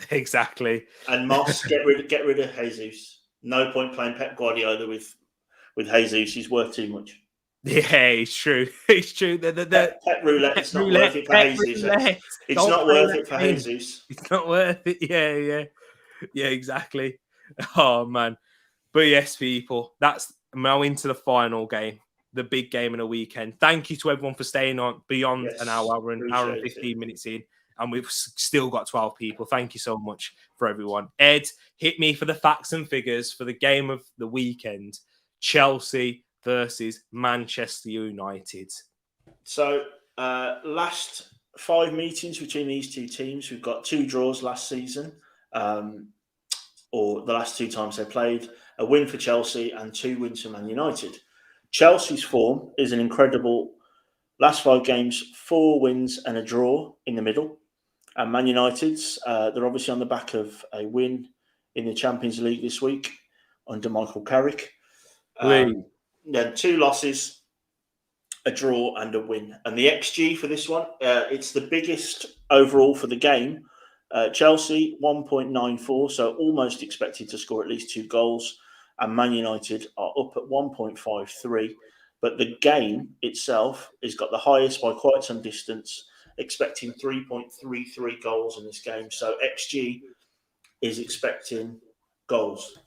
Exactly. And Moss, get rid of Jesus. No point playing Pep Guardiola with Jesus. He's worth too much. Yeah, it's true. It's true. Pep roulette. It's not worth it for Jesus. It's not worth it for Jesus. It's not worth it. Yeah, exactly. Oh man. But yes, people, that's now into the final game, the big game in a weekend. Thank you to everyone for staying on beyond an hour and 15 minutes in. and we've still got 12 people. Thank you so much for everyone. Ed, hit me for the facts and figures for the game of the weekend. Chelsea versus Manchester United. So, last 5 meetings between these two teams, we've got 2 draws last season, or the last 2 times they played, a win for Chelsea and 2 wins for Man United. Chelsea's form is an incredible last 5 games, 4 wins and a draw in the middle. And Man United's, they're obviously on the back of a win in the Champions League this week under Michael Carrick. Then 2 losses, a draw and a win. And the XG for this one, it's the biggest overall for the game. Chelsea, 1.94, so almost expected to score at least 2 goals. And Man United are up at 1.53. But the game itself has got the highest by quite some distance, expecting 3.33 goals in this game. So XG is expecting goals.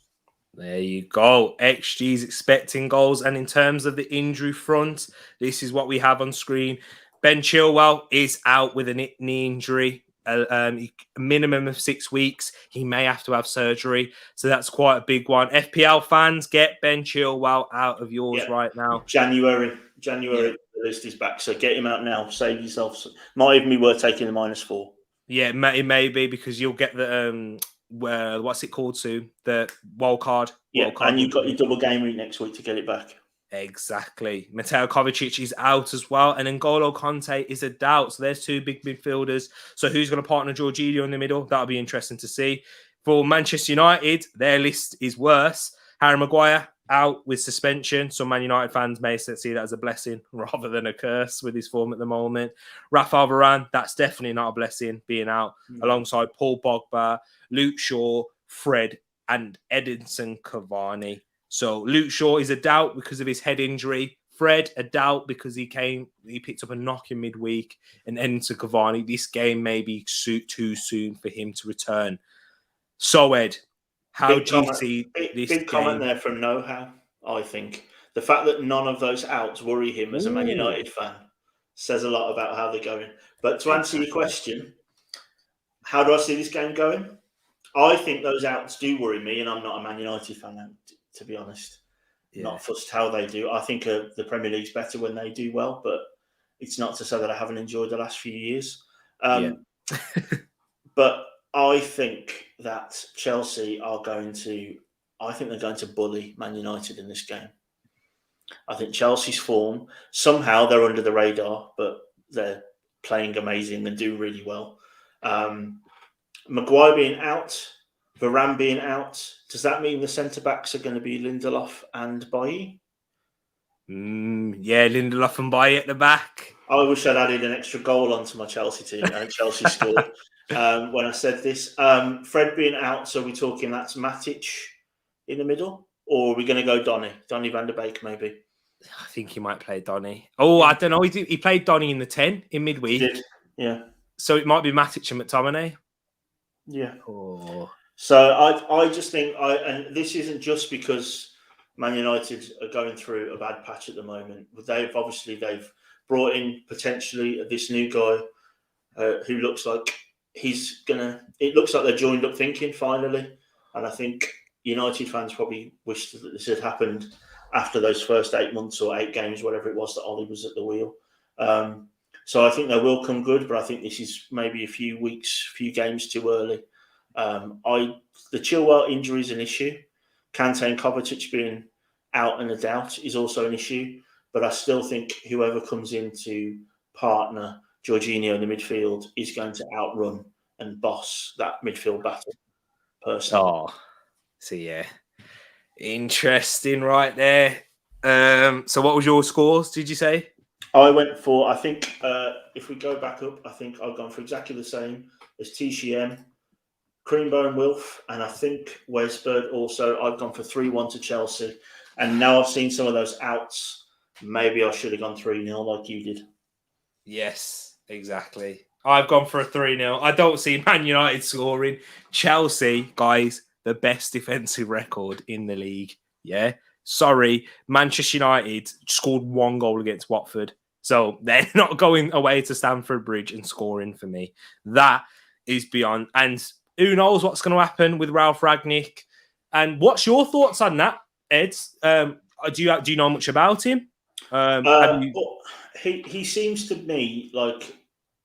There you go. XG is expecting goals. And in terms of the injury front, this is what we have on screen. Ben Chilwell is out with a knee injury. A minimum of 6 weeks. He may have to have surgery. So that's quite a big one. FPL fans, get Ben Chilwell out of yours right now. January, the list is back. So get him out now. Save yourself. Might even be worth taking the -4. Yeah, it may be because you'll get the what's it called soon? The wild card. And you've got your double game week next week to get it back. Exactly. Mateo Kovacic is out as well. And N'Golo Conte is a doubt. So there's 2 big midfielders. So who's going to partner Jorginho in the middle? That'll be interesting to see. For Manchester United, their list is worse. Harry Maguire out with suspension. Some Man United fans may see that as a blessing rather than a curse with his form at the moment. Rafael Varane, that's definitely not a blessing being out alongside Paul Pogba, Luke Shaw, Fred and Edinson Cavani. So Luke Shaw is a doubt because of his head injury. Fred, a doubt because he picked up a knock in midweek. And Edinson Cavani, this game may be too soon for him to return. So Ed, how do you see this game? Big comment there from Know-How, I think. The fact that none of those outs worry him as a Man United fan says a lot about how they're going. But to answer your question, how do I see this game going? I think those outs do worry me, and I'm not a Man United fan, to be honest. Not fussed how they do. I think the Premier League's better when they do well, but it's not to say that I haven't enjoyed the last few years. But I think that Chelsea they're going to bully Man United in this game. I think Chelsea's form, somehow they're under the radar, but they're playing amazing and do really well. Maguire being out, Varane being out, does that mean the centre-backs are going to be Lindelof and Bailly? Yeah, Lindelof and Bailly at the back. I wish I'd added an extra goal onto my Chelsea team, and Chelsea scored when I said this. Fred being out, so we're talking that's Matic in the middle? Or are we going to go Donny van der Beek maybe? I think he might play Donny. Oh, I don't know. He played Donny in the 10 in midweek. He did, yeah. So it might be Matic and McTominay. Yeah. Oh. So I just think, and this isn't just because Man United are going through a bad patch at the moment. They've brought in potentially this new guy who looks like it looks like they're joined up thinking finally. And I think United fans probably wished that this had happened after those first 8 months or 8 games, whatever it was that Ollie was at the wheel. So I think they will come good, but I think this is maybe a few games too early. The Chilwell injury is an issue. Kante and Kovacic being out and a doubt is also an issue. But I still think whoever comes in to partner Jorginho in the midfield is going to outrun and boss that midfield battle personally. Oh, so yeah. Interesting right there. So what was your scores, did you say? I went for, I think, if we go back up, I think I've gone for exactly the same as TCM, Creambo and Wilf, and I think Wesbird also. I've gone for 3-1 to Chelsea. And now I've seen some of those outs, maybe I should have gone 3-0 like you did. Yes, exactly. I've gone for a 3-0. I don't see Man United scoring. Chelsea, guys, the best defensive record in the league. Yeah. Sorry, Manchester United scored 1 goal against Watford. So they're not going away to Stamford Bridge and scoring for me. That is beyond. And who knows what's going to happen with Ralph Ragnick. And what's your thoughts on that, Ed? Do you know much about him? He seems to me like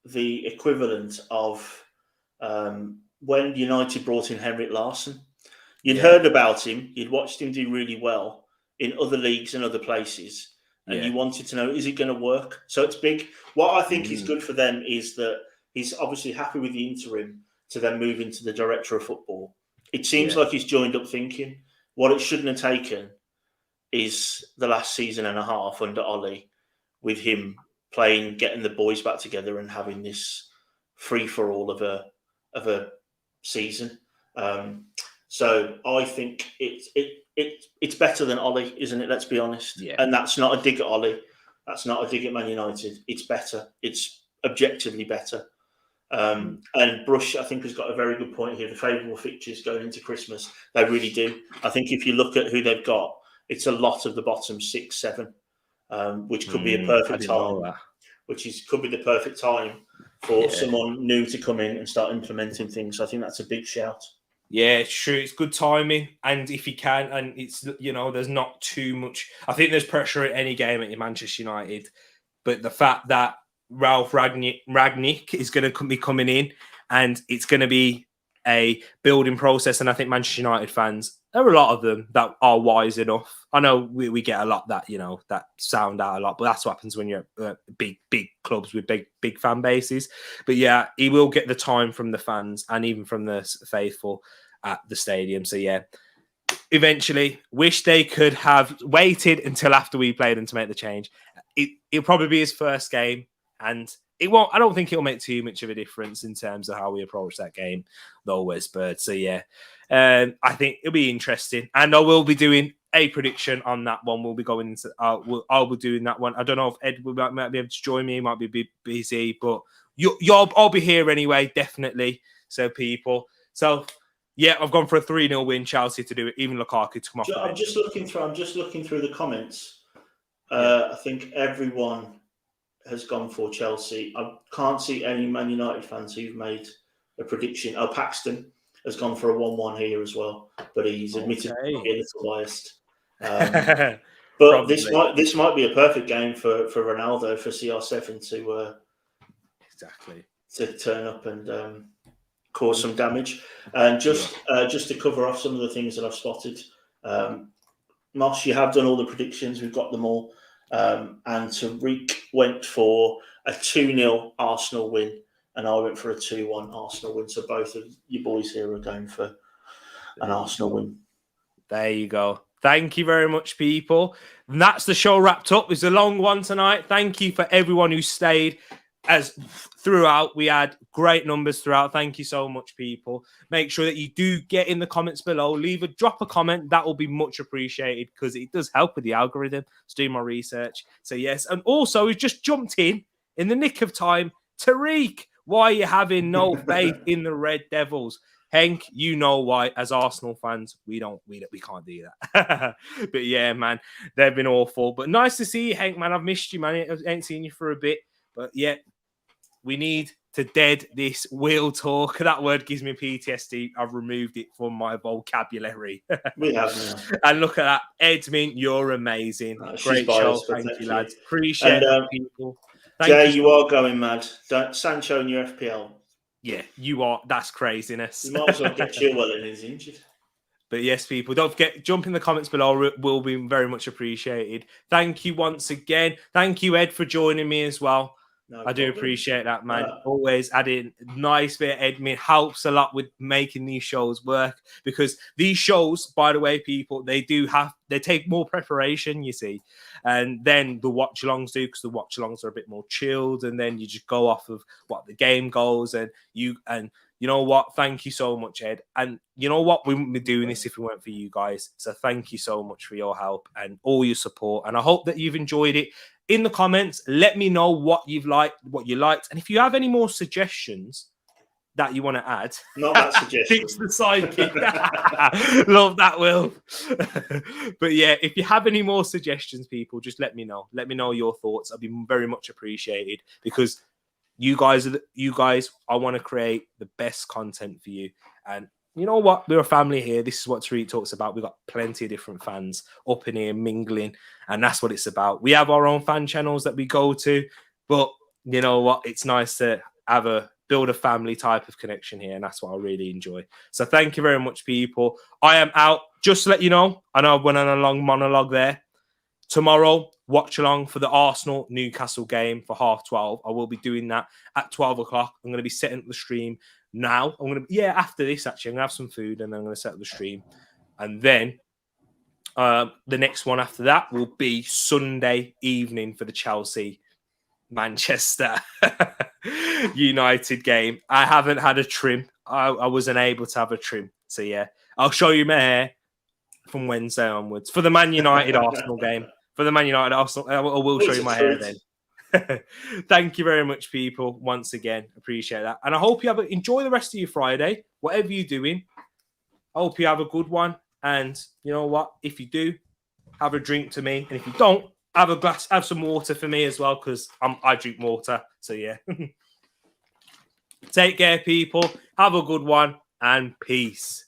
the equivalent of when United brought in Henrik Larsson. You'd heard about him, you'd watched him do really well in other leagues and other places, and you wanted to know, is it going to work? So it's big. What I think is good for them is that he's obviously happy with the interim to then move into the director of football. It seems like he's joined up thinking. What it shouldn't have taken is the last season and a half under Ollie, with him playing, getting the boys back together and having this free-for-all of a season. So I think it's better than Ollie, isn't it? Let's be honest. Yeah. And that's not a dig at Ollie. That's not a dig at Man United. It's better. It's objectively better. And Brush, I think, has got a very good point here. The favourable fixtures going into Christmas, they really do. I think if you look at who they've got, it's a lot of the bottom 6, 7, which could be a perfect time. Could be the perfect time for someone new to come in and start implementing things. So I think that's a big shout. Yeah, it's true. It's good timing, and if you can, and it's there's not too much. I think there's pressure at any game at Manchester United, but the fact that Ralph Ragnick is going to be coming in, and it's going to be a building process. And I think Manchester United fans, there are a lot of them that are wise enough. I know we get a lot that that sound out a lot, but that's what happens when you're big clubs with big fan bases. But yeah, he will get the time from the fans and even from the faithful at the stadium. So yeah, eventually, wish they could have waited until after we played and to make the change. It'll probably be his first game, and it won't. I don't think it'll make too much of a difference in terms of how we approach that game, though, Wesbird. So yeah, I think it'll be interesting, and I will be doing a prediction on that one. We'll be going into. I'll be doing that one. I don't know if Ed might be able to join me. He might be a bit busy, but I'll be here anyway, definitely. So people, yeah, I've gone for a 3-0 win. Chelsea to do it. Even Lukaku to come off. I'm just looking through the comments. I think everyone has gone for Chelsea. I can't see any Man United fans who've made a prediction. Oh, Paxton has gone for a 1-1 here as well, but he's admitted to be a little biased. But this might be a perfect game for Ronaldo, for CR7 to turn up and cause some damage. And just to cover off some of the things that I've spotted, Moss, you have done all the predictions. We've got them all. And Tereak went for a 2-0 Arsenal win, and I went for a 2-1 Arsenal win. So both of you boys here are going for an Arsenal win. There you go. Thank you very much, people. And that's the show wrapped up. It's a long one tonight. Thank you for everyone who stayed. As throughout, we had great numbers throughout. Thank you so much, people. Make sure that you do get in the comments below. Drop a comment. That will be much appreciated because it does help with the algorithm. It's doing my research. So yes, and also we've just jumped in the nick of time. Tereak, why are you having no faith in the Red Devils? Henk, you know why. As Arsenal fans, we can't do that. But yeah, man, they've been awful. But nice to see you, Henk, man. I've missed you, man. I ain't seen you for a bit. But yeah, we need to dead this wheel talk. That word gives me PTSD. I've removed it from my vocabulary. We have now. And look at that. Edmin, you're amazing. Great show. Thank you, lads. Appreciate it, people. Jay, you are going mad. Sancho in your FPL. Yeah, you are. That's craziness. You might as well get Chilwell in. He's injured. But yes, people, don't forget, jump in the comments below. It will be very much appreciated. Thank you once again. Thank you, Ed, for joining me as well. No I do appreciate that, man. Always adding nice bit of admin helps a lot with making these shows work, because these shows, by the way, people, they take more preparation, you see, and then the watch alongs do, because the watch alongs are a bit more chilled, and then you just go off of what the game goes, and you know what? Thank you so much, Ed. And you know what? We wouldn't be doing this if it weren't for you guys. So thank you so much for your help and all your support. And I hope that you've enjoyed it. In the comments, let me know what you liked. And if you have any more suggestions, that you want to add. Not that suggestion. Fix the sidekick. Love that, Will. But yeah, if you have any more suggestions, people, just let me know. Let me know your thoughts. I'd be very much appreciated, because you guys, I want to create the best content for you. And you know what? We're a family here. This is what Tereak talks about. We've got plenty of different fans up in here mingling, and that's what it's about. We have our own fan channels that we go to, but you know what? It's nice to build a family type of connection here, and that's what I really enjoy. So thank you very much, people. I am out. Just to let you know, I know I went on a long monologue there. Tomorrow, watch along for the Arsenal-Newcastle game for 12:30. I will be doing that at 12 o'clock. I'm going to be setting up the stream now. After this, actually, I'm going to have some food, and then I'm going to set up the stream. And then the next one after that will be Sunday evening for the Chelsea-Manchester United game. I haven't had a trim. I wasn't able to have a trim. So, yeah, I'll show you my hair from Wednesday onwards. For the Man United-Arsenal game. For the Man United-Arsenal, I will show you my hair then. Thank you very much, people. Once again, appreciate that. And I hope you enjoy the rest of your Friday, whatever you're doing. I hope you have a good one. And you know what? If you do, have a drink to me. And if you don't, have some water for me as well, because I drink water. So, yeah. Take care, people. Have a good one, and peace.